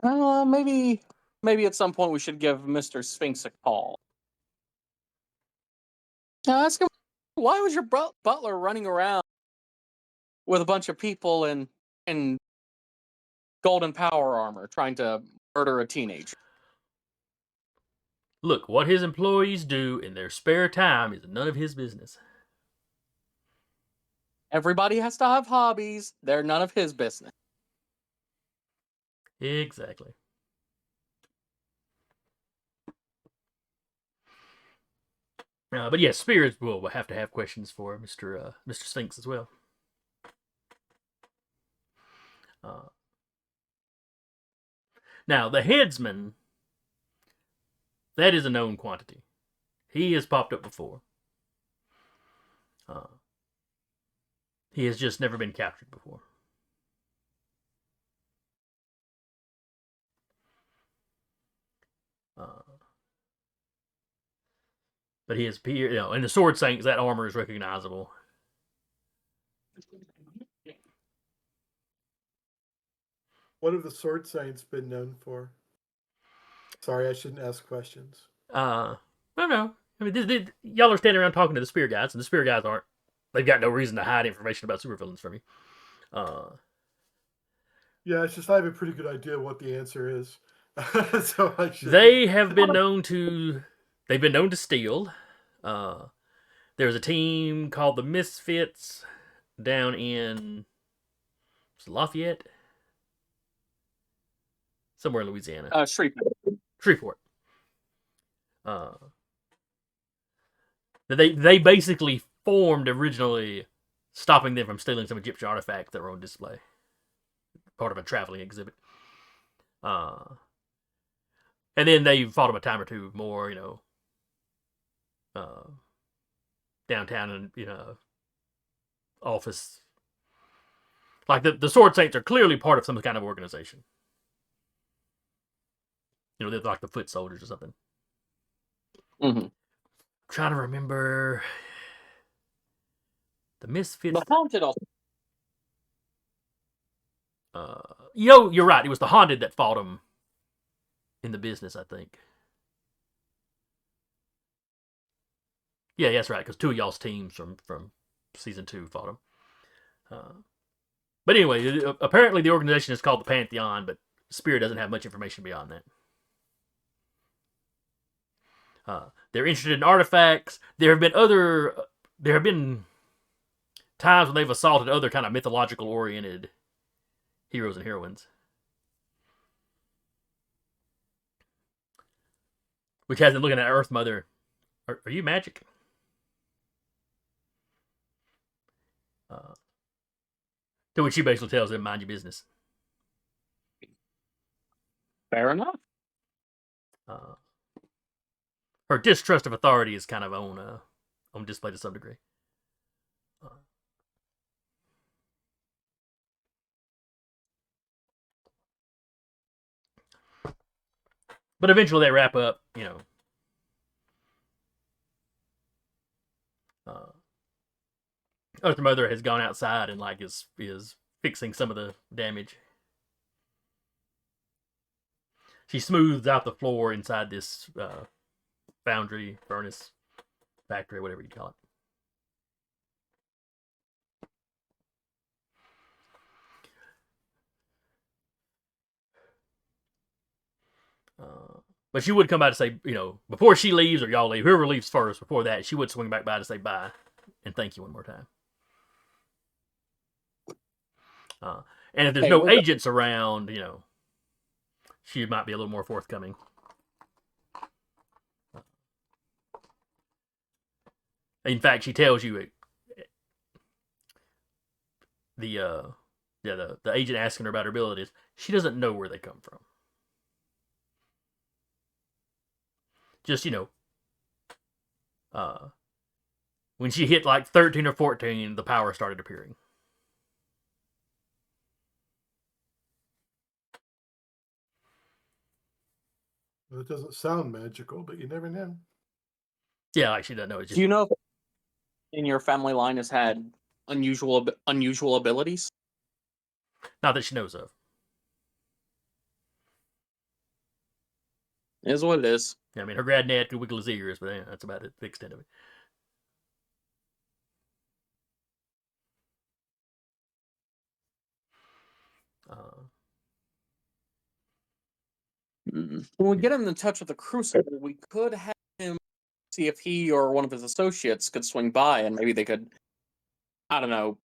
him. Maybe maybe at some point we should give Mr. Sphinx a call. Now ask him, why was your butler running around with a bunch of people in golden power armor trying to murder a teenager? Look, what his employees do in their spare time is none of his business. Everybody has to have hobbies. They're none of his business. Exactly. But yes, Spirits will have to have questions for Mr. Sphinx as well. Now, the Headsman, that is a known quantity. He has popped up before. He has just never been captured before. But he is, and the Sword Saints, that armor is recognizable. What have the Sword Saints been known for? Sorry, I shouldn't ask questions. I don't know. I mean, y'all are standing around talking to the Spear guys, and the Spear guys aren't. They've got no reason to hide information about supervillains from you. Yeah, it's just I have a pretty good idea what the answer is. So I should. They have been known to. They've been known to steal. There's a team called the Misfits down in Lafayette, somewhere in Louisiana. Shreveport. They basically formed originally, stopping them from stealing some Egyptian artifacts that were on display, part of a traveling exhibit. And then they fought them a time or two more, downtown and office. Like the Sword Saints are clearly part of some kind of organization. They're like the foot soldiers or something. Mm-hmm. Trying to remember the Misfits. The Haunted also. You're right. It was the Haunted that fought them in the business, I think. Yeah, that's right. Because two of y'all's teams from season 2 fought them. But anyway, apparently the organization is called the Pantheon, but Spirit doesn't have much information beyond that. They're interested in artifacts. There have been times when they've assaulted other kind of mythological oriented heroes and heroines. Which has them looking at Earth Mother. Are you magic? To which she basically tells them, mind your business. Fair enough. Her distrust of authority is kind of on display to some degree. But eventually they wrap up, Earth Mother has gone outside and is fixing some of the damage. She smooths out the floor inside this foundry, furnace, factory, whatever you call it. But she would come by to say, before she leaves or y'all leave, whoever leaves first, before that, she would swing back by to say bye and thank you one more time. And if there's no agents around, she might be a little more forthcoming. In fact, she tells you the agent asking her about her abilities, she doesn't know where they come from. Just, when she hit like 13 or 14, the power started appearing. Well, it doesn't sound magical, but you never know. Yeah, like she doesn't know. Do you know if in your family line has had unusual abilities? Not that she knows of. Is what it is. I mean, her grad dad could wiggle his ears, but yeah, that's about it, the extent of it. When we get him in touch with the Crucible, we could have him see if he or one of his associates could swing by, and maybe they could, I don't know,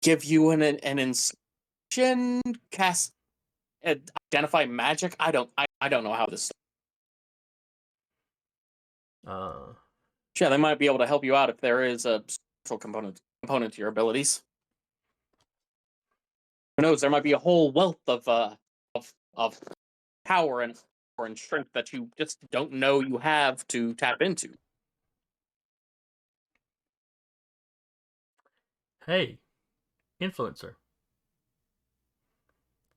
give you an inscription, cast, identify magic. I don't know how this. Yeah, they might be able to help you out if there is a special component to your abilities. Who knows? There might be a whole wealth of power and strength that you just don't know you have to tap into. Hey, influencer.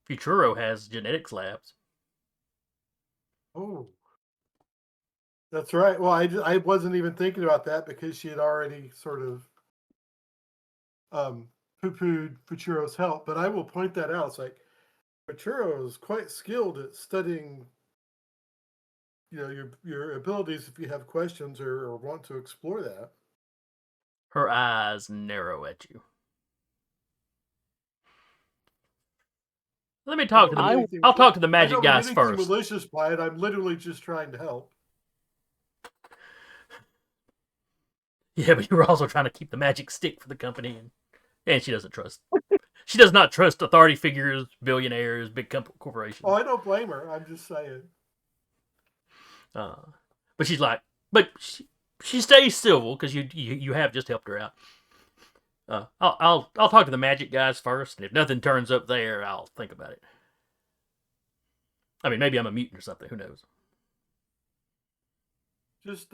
Futuro has genetics labs. Oh, that's right. Well, I wasn't even thinking about that because she had already sort of poo-pooed Futuro's help. But I will point that out. It's like Futuro is quite skilled at studying, your abilities if you have questions or want to explore that. Her eyes narrow at you. Let me talk to the. I'll talk to the magic guys first. I don't mean anything malicious by it. I'm literally just trying to help. Yeah, but you were also trying to keep the magic stick for the company, and she doesn't trust. She does not trust authority figures, billionaires, big corporations. Oh, I don't blame her. I'm just saying. But she's like, but she stays civil because you have just helped her out. I'll talk to the magic guys first, and if nothing turns up there, I'll think about it. I mean, maybe I'm a mutant or something. Who knows? Just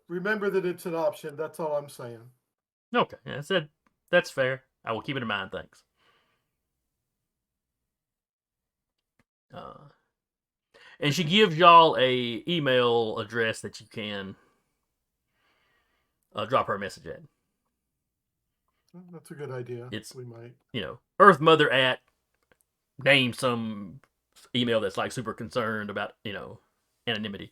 remember that it's an option. That's all I'm saying. Okay, I said that's fair. I will keep it in mind. Thanks. And she gives y'all a email address that you can drop her a message at. That's a good idea. We might. Earth Mother at name some email that's like super concerned about, anonymity.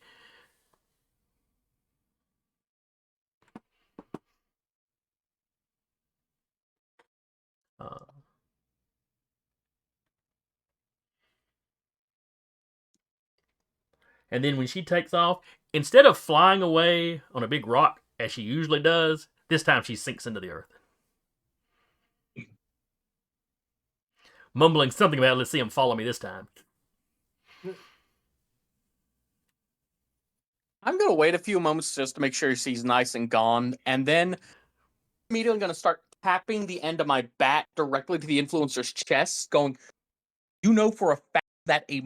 And then when she takes off, instead of flying away on a big rock as she usually does, this time she sinks into the earth. Mumbling something about, let's see him follow me this time. I'm going to wait a few moments just to make sure she's nice and gone, and then immediately going to start tapping the end of my bat directly to the influencer's chest, going, you know for a fact that a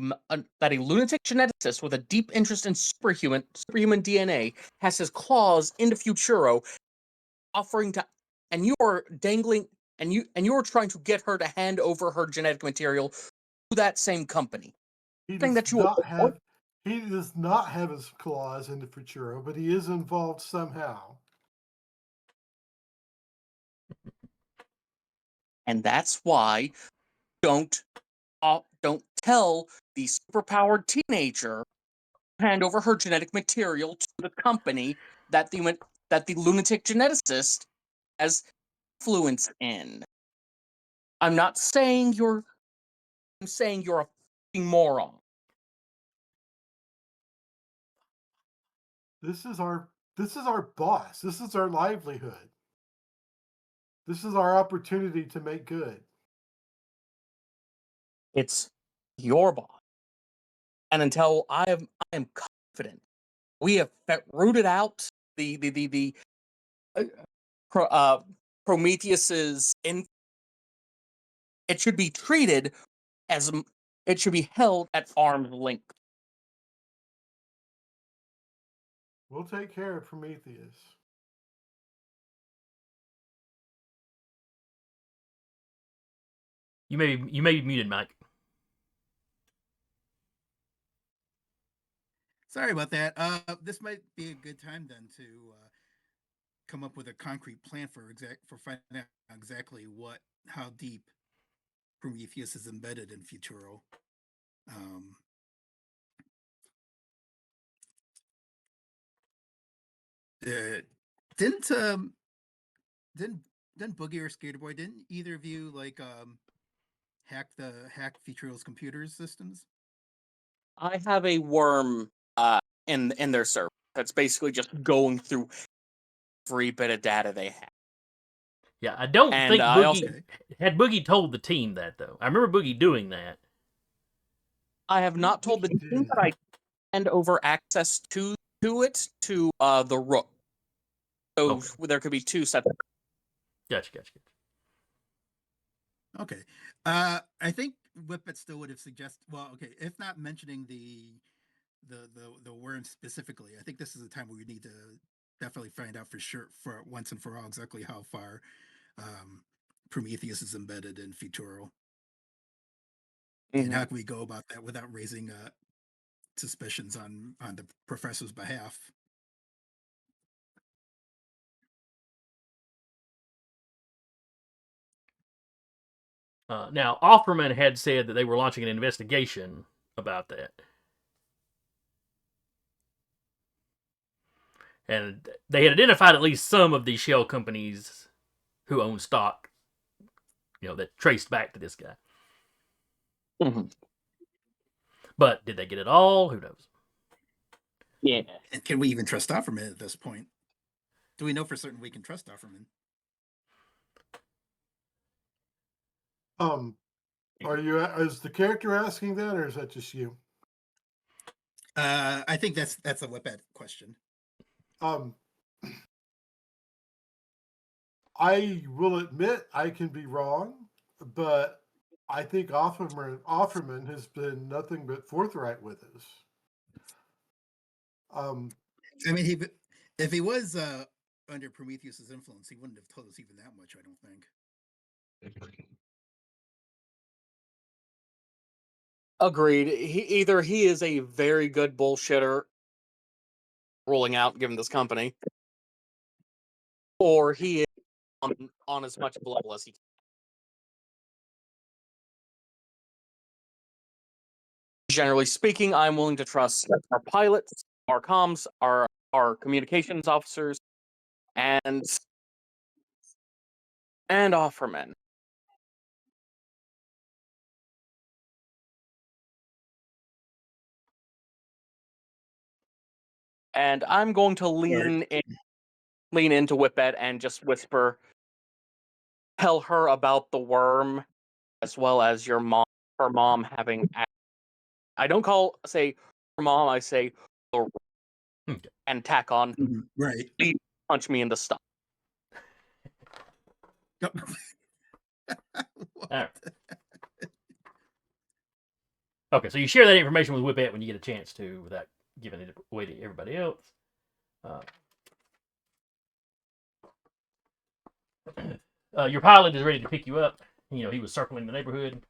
lunatic geneticist with a deep interest in superhuman DNA has his claws into Futuro, offering to, and you are dangling, and you are trying to get her to hand over her genetic material to that same company. He does not have his claws into Futuro, but he is involved somehow. And that's why don't tell the superpowered teenager to hand over her genetic material to the company that the lunatic geneticist has influence in. I'm saying you're a fucking moron. This is our boss. This is our livelihood. This is our opportunity to make good. It's your boss. And until I am confident we have rooted out the Prometheus's it should be treated as it should be held at arm's length. We'll take care of Prometheus. You may be muted, Mike. Sorry about that. This might be a good time then to come up with a concrete plan for finding out exactly how deep Prometheus is embedded in Futuro. Didn't Boogie or Skater Boy, didn't either of you like hack Featureal's computer systems? I have a worm in their server that's basically just going through every bit of data they have. Yeah, I don't And think I Boogie also- had Boogie told the team that though. I remember Boogie doing that. I have not told the team that I hand over access to it to the Rook. So there could be two separate. Gotcha. Okay. I think Whippet still would have suggested. Well, okay, if not mentioning the worm specifically, I think this is a time where we need to definitely find out for sure, for once and for all, exactly how far Prometheus is embedded in Futuro, and how can we go about that without raising suspicions on the professor's behalf. Now, Offerman had said that they were launching an investigation about that. And they had identified at least some of these shell companies who own stock, that traced back to this guy. Mm-hmm. But did they get it all? Who knows? Yeah. And can we even trust Offerman at this point? Do we know for certain we can trust Offerman? Is the character asking that, or is that just you? I think that's a Whippet question. I will admit I can be wrong, but I think Offerman has been nothing but forthright with us. I mean, if he was under Prometheus's influence, he wouldn't have told us even that much, I don't think. Agreed. He is a very good bullshitter rolling out, given this company, or he is on as much level as he can. Generally speaking, I'm willing to trust our pilots, our comms, our communications officers, and Offerman. And I'm going to lean into Whippet and just whisper, tell her about the worm, as well as her mom having. I don't say her mom. I say the and tack on. Right. Please punch me in the stomach. Right. Okay, so you share that information with Whippet when you get a chance to, without giving it away to everybody else. Your pilot is ready to pick you up. He was circling the neighborhood.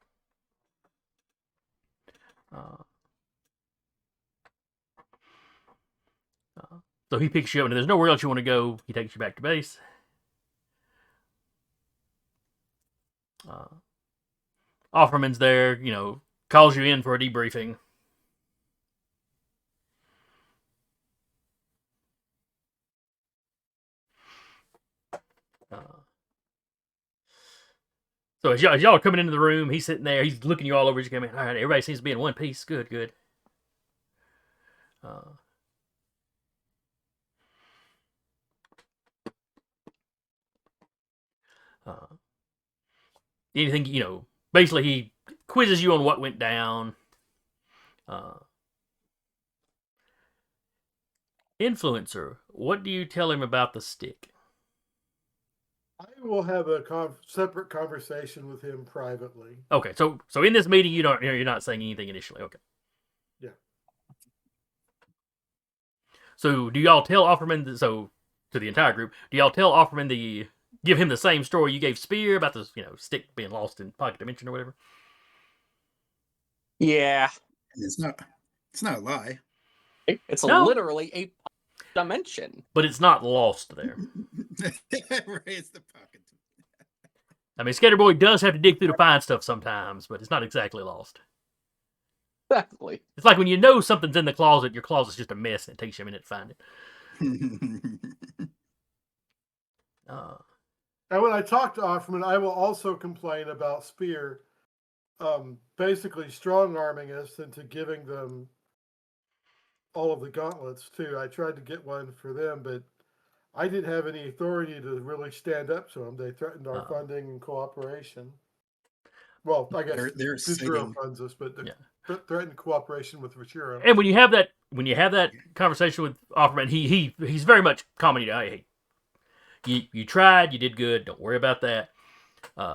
So he picks you up, and if there's nowhere else you want to go, he takes you back to base. Offerman's there, calls you in for a debriefing. So as y'all are coming into the room, he's sitting there, he's looking you all over as you come in. All right, everybody seems to be in one piece. Good. Anything, basically he quizzes you on what went down. Influencer, what do you tell him about the stick? I will have a separate conversation with him privately. Okay, so in this meeting, you're not saying anything initially. Okay. Yeah. So do y'all tell Offerman? To the entire group, do y'all tell Offerman give him the same story you gave Spear about the stick being lost in Pocket Dimension or whatever? Yeah, it's not a lie. It's literally a dimension, but it's not lost there. Right, it's the pocket. I mean, Skater Boy does have to dig through to find stuff sometimes, but it's not exactly lost. Exactly. It's like when you know something's in the closet, your closet's just a mess, and it takes you a minute to find it. Uh, And when I talk to Offerman, I will also complain about Spear basically strong arming us into giving them all of the gauntlets too. I tried to get one for them, but I didn't have any authority to really stand up to them. They threatened our funding and cooperation. Well, I guess they're Vichiro citing, funds us, but yeah. threatened cooperation with Vichiro. And when you have that conversation with Offerman, he's very much commenting, hey, you tried, you did good, don't worry about that.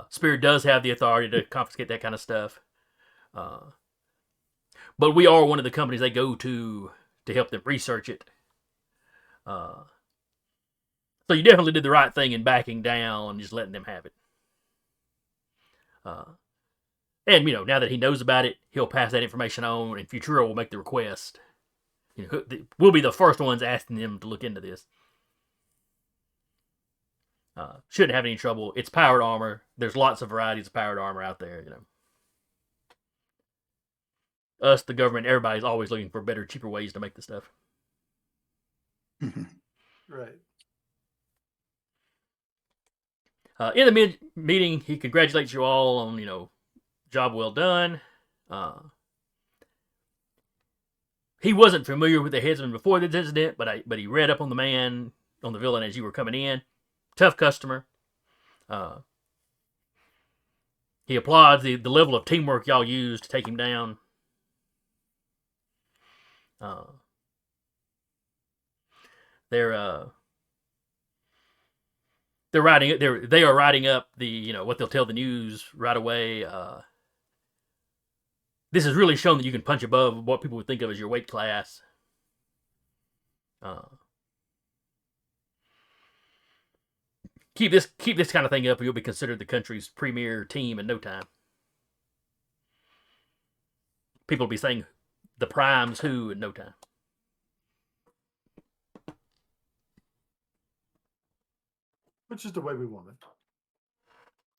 Spirit does have the authority to confiscate that kind of stuff. But we are one of the companies they go to help them research it. So you definitely did the right thing in backing down and just letting them have it. And, now that he knows about it, he'll pass that information on, and Futuro will make the request. We'll be the first ones asking them to look into this. Shouldn't have any trouble. It's powered armor. There's lots of varieties of powered armor out there, Us, the government, everybody's always looking for better, cheaper ways to make the stuff. Right. In the meeting, he congratulates you all on, job well done. He wasn't familiar with the Headsman before this incident, but he read up on the villain as you were coming in. Tough customer. He applauds the level of teamwork y'all used to take him down. They're they are writing up the what they'll tell the news right away. This has really shown that you can punch above what people would think of as your weight class. Keep this kind of thing up, or you'll be considered the country's premier team in no time. People will be saying the prime's who in no time. Which is the way we want it.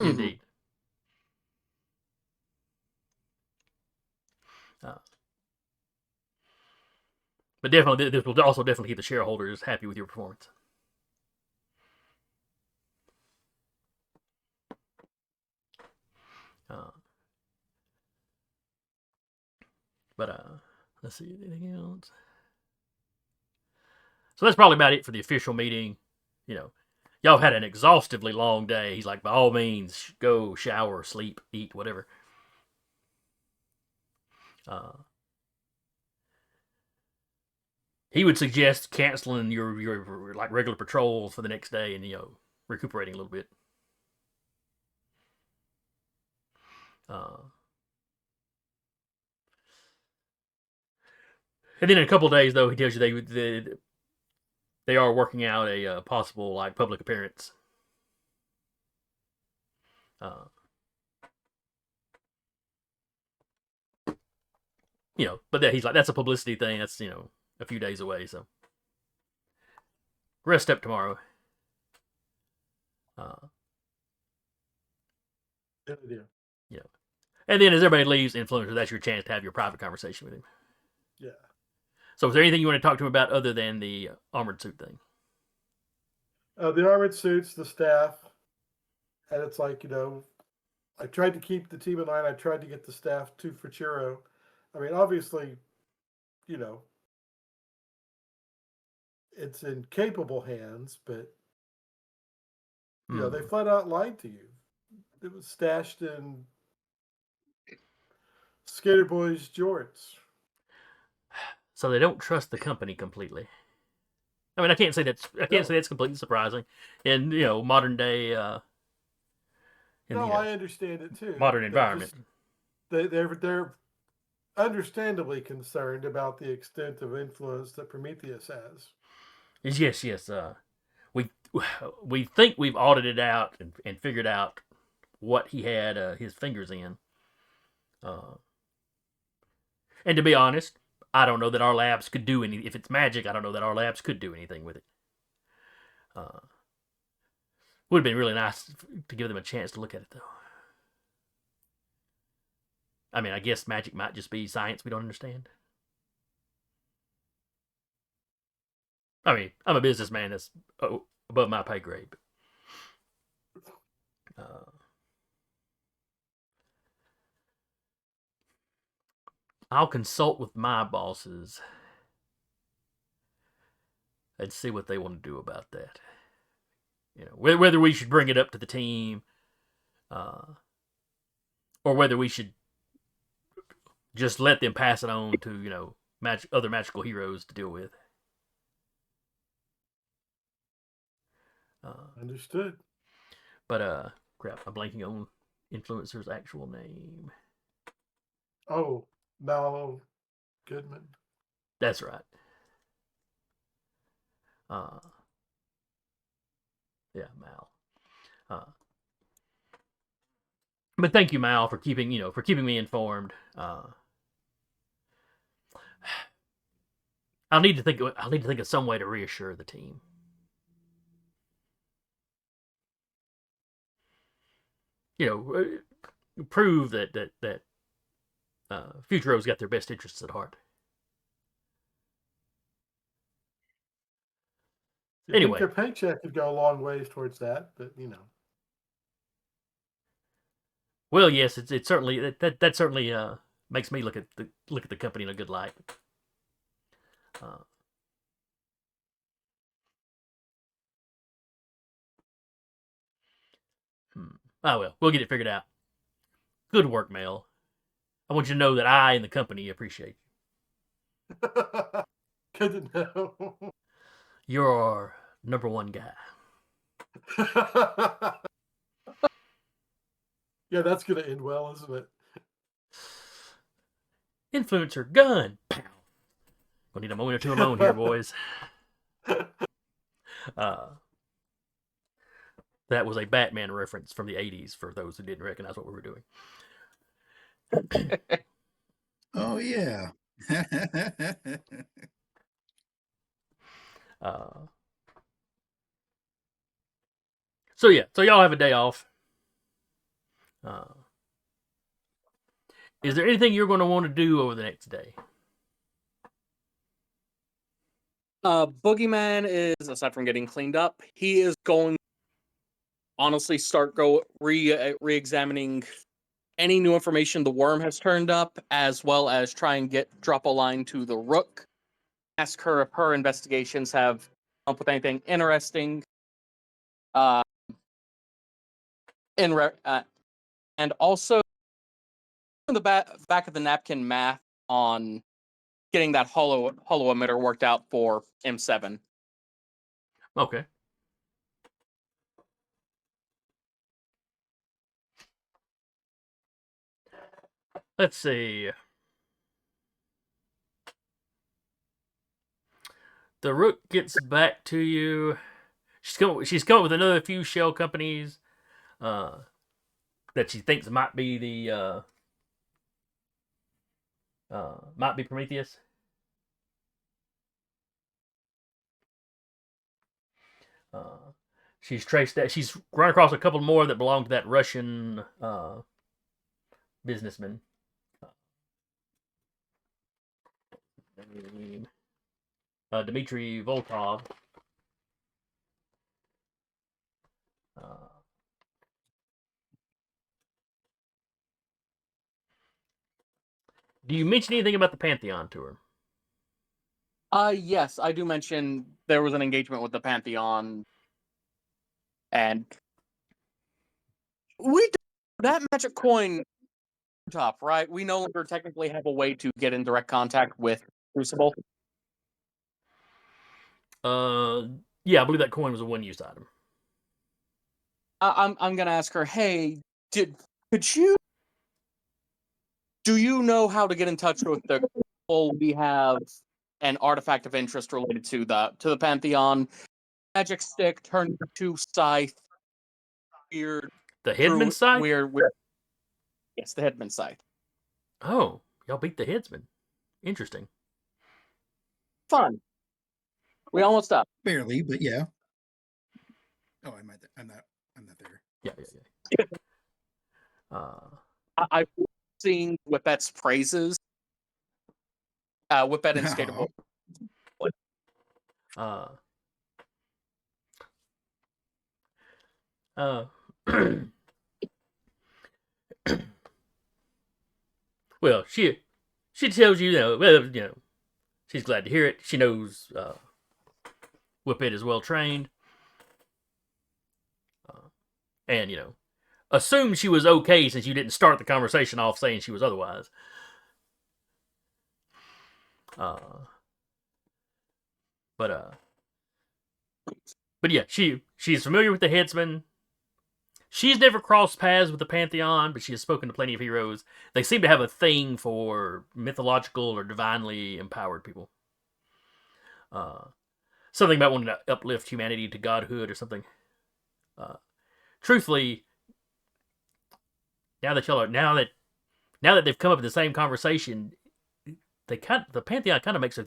Indeed. But definitely, this will also definitely keep the shareholders happy with your performance. But let's see, anything else? So that's probably about it for the official meeting. Y'all have had an exhaustively long day. He's like, by all means, go shower, sleep, eat, whatever. He would suggest canceling your like regular patrols for the next day and recuperating a little bit. And then in a couple of days, though, he tells you they are working out a possible like public appearance. But he's like, that's a publicity thing. That's a few days away. So rest up tomorrow. Yeah. And then as everybody leaves, influencer, that's your chance to have your private conversation with him. Yeah. So is there anything you want to talk to him about other than the armored suit thing? The armored suits, the staff, and it's like, I tried to keep the team in line. I tried to get the staff to Fuchiro. I mean, obviously, it's in capable hands, but they flat out lied to you. It was stashed in Skater Boy's jorts. So they don't trust the company completely. I mean, I can't say that's completely surprising in modern day. I understand it too. Modern environment. They're understandably concerned about the extent of influence that Prometheus has. Yes. We think we've audited out and figured out what he had his fingers in. And to be honest, I don't know that our labs could do any. If it's magic, I don't know that our labs could do anything with it. Would have been really nice to give them a chance to look at it, though. I mean, I guess magic might just be science we don't understand. I mean, I'm a businessman that's above my pay grade. I'll consult with my bosses and see what they want to do about that. You know, whether we should bring it up to the team, or whether we should just let them pass it on to other magical heroes to deal with. Understood. But crap, I'm blanking on influencer's actual name. Oh, Mal Goodman. That's right. Yeah, Mal. But thank you, Mal, for keeping me informed. I'll need to think of some way to reassure the team. Prove that Futuro's got their best interests at heart. Anyway, I think their paycheck could go a long ways towards that, but Well, yes, it certainly that certainly makes me look at the company in a good light. Oh well, we'll get it figured out. Good work, Mel. I want you to know that I and the company appreciate you. Good to know. You're our number one guy. Yeah, that's going to end well, isn't it? Influencer gun. Pow. We'll need a moment or two alone here, boys. That was a Batman reference from the 80s for those who didn't recognize what we were doing. Oh, yeah. So y'all have a day off. Is there anything you're going to want to do over the next day? Boogeyman is, aside from getting cleaned up, he is going to honestly start re-examining any new information the worm has turned up, as well as try and drop a line to the Rook, ask her if her investigations have come up with anything interesting, and also the back of the napkin math on getting that hollow emitter worked out for M7. Okay. Let's see. The Rook gets back to you. She's come up with another few shell companies that she thinks might be might be Prometheus. She's traced that. She's run across a couple more that belong to that Russian businessman. Dmitry Volkov. Do you mention anything about the Pantheon to her? Yes, I do mention there was an engagement with the Pantheon, and that magic coin top, right? We no longer technically have a way to get in direct contact with Crucible. Yeah, I believe that coin was a one-use item. I'm gonna ask her, hey, do you know how to get in touch with the people? We have an artifact of interest related to the Pantheon. Magic stick turned into scythe. Weird. The Headsman scythe? Weird. Yes, the Headsman scythe. Oh, y'all beat the Headsman. Interesting. Fun. We almost up. Barely, but yeah. Oh, I'm not there. Yeah. I've seen Whippet's praises. Whippet and Skateboard. Uh, well, she tells you, she's glad to hear it. She knows Whippet is well trained, and assumed she was okay since you didn't start the conversation off saying she was otherwise. But yeah, she's familiar with the Headsman. She's never crossed paths with the Pantheon, but she has spoken to plenty of heroes. They seem to have a thing for mythological or divinely empowered people. Something about wanting to uplift humanity to godhood or something. Truthfully, now that they've come up with the same conversation, the Pantheon kind of makes her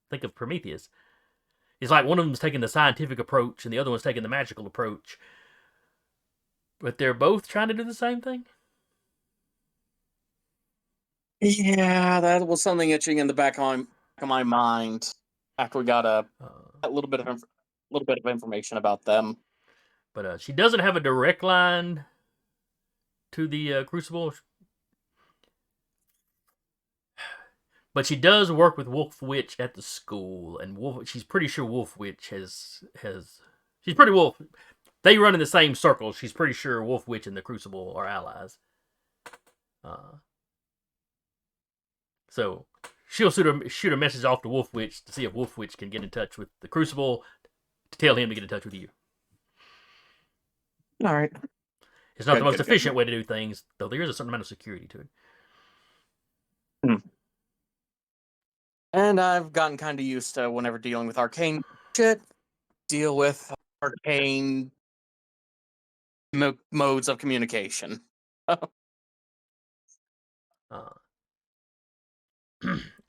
think of Prometheus. It's like one of them's taking the scientific approach and the other one's taking the magical approach. But they're both trying to do the same thing? Yeah, that was something itching in the back of my mind after we got a little bit of information about them. But she doesn't have a direct line to the Crucible. But she does work with Wolf Witch at the school, and she's pretty sure Wolf Witch has she's pretty Wolf. They run in the same circle. She's pretty sure Wolf Witch and the Crucible are allies. So she'll shoot a message off to Wolf Witch to see if Wolf Witch can get in touch with the Crucible to tell him to get in touch with you. All right. It's not the most efficient way to do things, though there is a certain amount of security to it. And I've gotten kind of used to whenever dealing with arcane shit, deal with arcane modes of communication.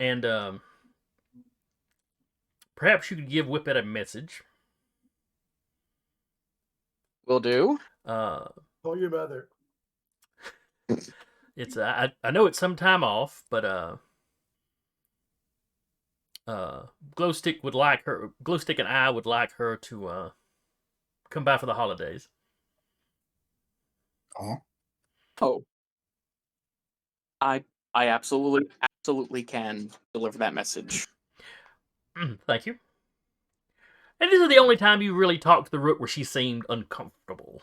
And perhaps you could give Whippet a message. Will do. Call your mother. It's I know it's some time off, but Glowstick and I would like her to come by for the holidays. Oh. I absolutely can deliver that message. Thank you. And this is the only time you really talked to the Rook where she seemed uncomfortable.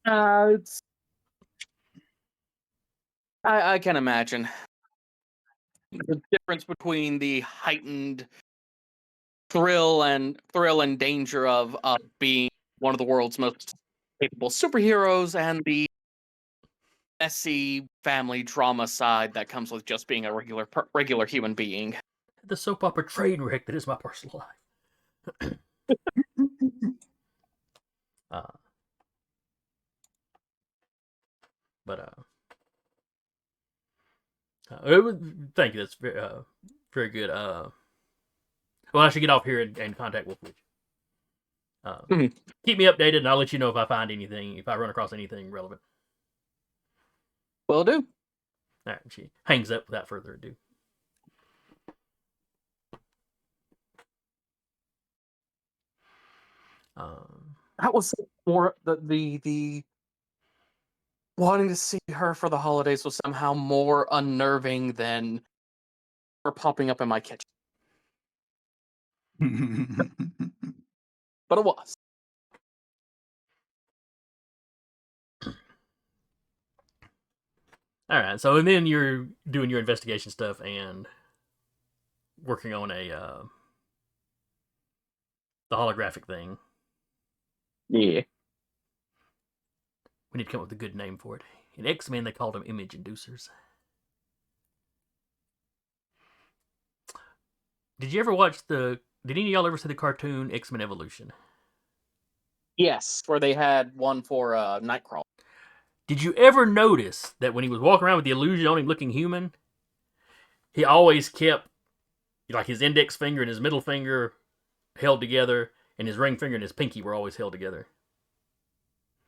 It's I can imagine the difference between the heightened thrill and danger of being one of the world's most capable superheroes and the messy family drama side that comes with just being a regular human being. The soap opera train wreck that is my personal life. Thank you. That's very good. Well, I should get off here and contact Wolf Witch. Keep me updated, and I'll let you know if I find anything, if I run across anything relevant. Will do. All right, she hangs up without further ado. That was more the wanting to see her for the holidays was somehow more unnerving than her popping up in my kitchen. But it was. All right, so and then you're doing your investigation stuff and working on the holographic thing. Yeah. We need to come up with a good name for it. In X-Men, they called them image inducers. Did you ever watch did any of y'all ever see the cartoon X-Men Evolution? Yes, where they had one for Nightcrawler. Did you ever notice that when he was walking around with the illusion on him looking human, he always kept like his index finger and his middle finger held together, and his ring finger and his pinky were always held together?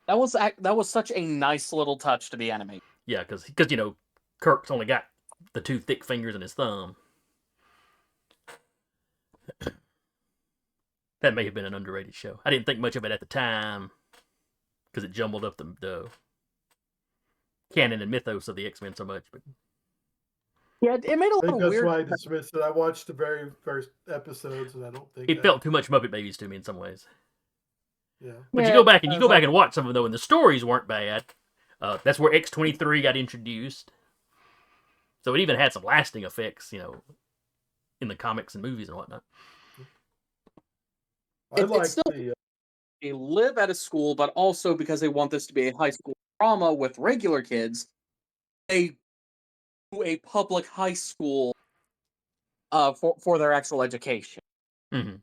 That was such a nice little touch to be animated. Yeah, because Kirk's only got the two thick fingers and his thumb. That may have been an underrated show. I didn't think much of it at the time because it jumbled up the canon and mythos of the X-Men so much. But Yeah, it made a I lot think of that's weird. why I dismissed it. I watched the very first episodes, and I don't think it felt too much Muppet Babies to me in some ways. Yeah. But Yeah, you go back it's like- and watch some of them though, and the stories weren't bad. That's where X-23 got introduced. So it even had some lasting effects, in the comics and movies and whatnot. I It's like still- the. They live at a school, but also because they want this to be a high school drama with regular kids, they do a public high school for their actual education. Mm-hmm.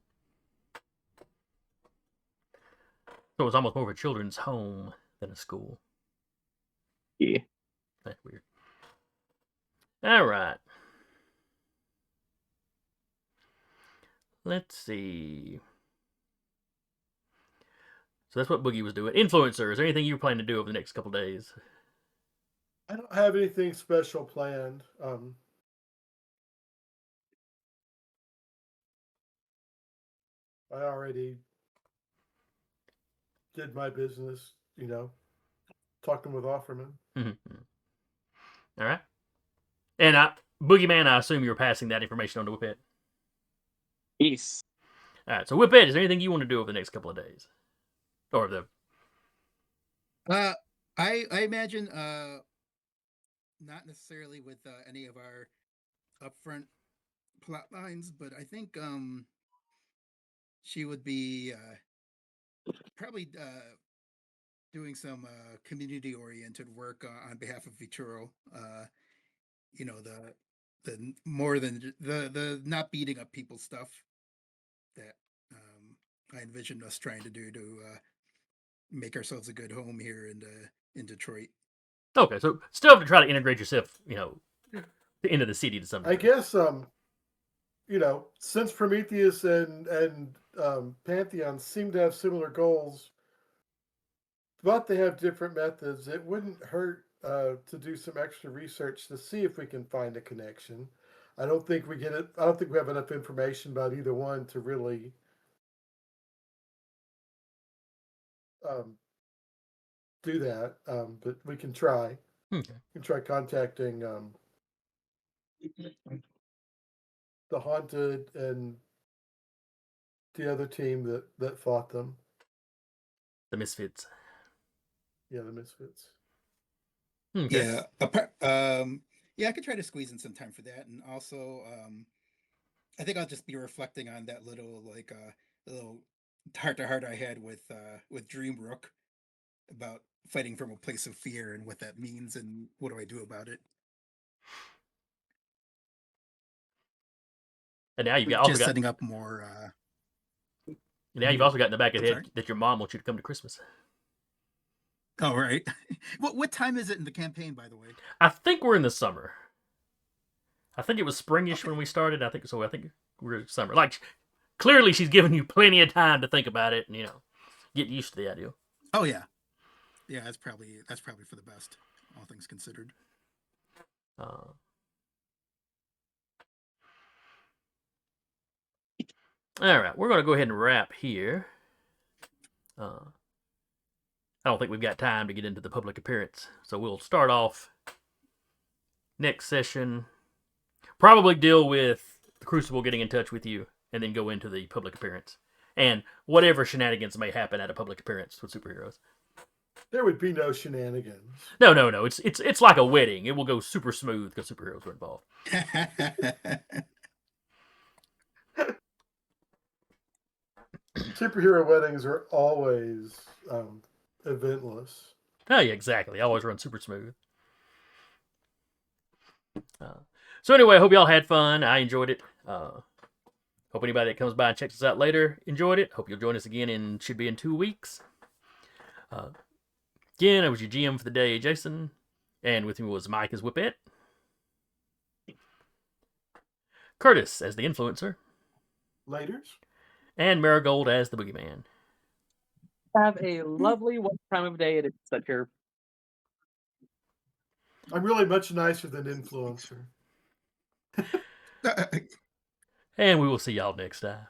So it was almost more of a children's home than a school. Yeah. That's weird. All right. Let's see. So that's what Boogie was doing. Influencer, is there anything you plan to do over the next couple days? I don't have anything special planned. I already did my business, talking with Offerman. Mm-hmm. All right. And Boogeyman, I assume you're passing that information on to Whippet. Yes. All right. So Whippet, is there anything you want to do over the next couple of days? Or the... I imagine not necessarily with any of our upfront plot lines, but I think she would be probably doing some community oriented work on behalf of Vituro. The more than the not beating up people stuff that I envisioned us trying to do to make ourselves a good home here in Detroit. Okay, so still have to try to integrate yourself, into the city to some degree. I guess since Prometheus and Pantheon seem to have similar goals, but they have different methods, it wouldn't hurt to do some extra research to see if we can find a connection. I don't think we get it. I don't think we have enough information about either one to really do that. But we can try. Okay. We can try contacting the Haunted and the other team that fought them. The Misfits. Yeah, the Misfits. Okay. Yeah, I could try to squeeze in some time for that, and also, I think I'll just be reflecting on that little little heart to heart I had with Dreamrook about fighting from a place of fear and what that means and what do I do about it. And now you've also got setting up more. Now you've also got in the back of the head that your mom wants you to come to Christmas. Oh, right. What time is it in the campaign, by the way? I think we're in the summer. I think it was springish when we started. I think we're in summer. Like, clearly she's given you plenty of time to think about it and, get used to the idea. Oh, yeah. Yeah, that's probably for the best, all things considered. All right, we're going to go ahead and wrap here. I don't think we've got time to get into the public appearance, so we'll start off next session. Probably deal with the Crucible getting in touch with you, and then go into the public appearance and whatever shenanigans may happen at a public appearance with superheroes. There would be no shenanigans. No. It's like a wedding. It will go super smooth because superheroes are involved. Superhero weddings are always eventless. Oh, yeah, exactly. They always run super smooth. So anyway, I hope y'all had fun. I enjoyed it. Hope anybody that comes by and checks us out later enjoyed it. Hope you'll join us again should be in 2 weeks. Again, I was your GM for the day, Jason. And with me was Mike as Whippet. Curtis as the Influencer. Laters. And Marigold as the Boogeyman. Have a lovely time of day. It's such your... I'm really much nicer than Influencer. And we will see y'all next time.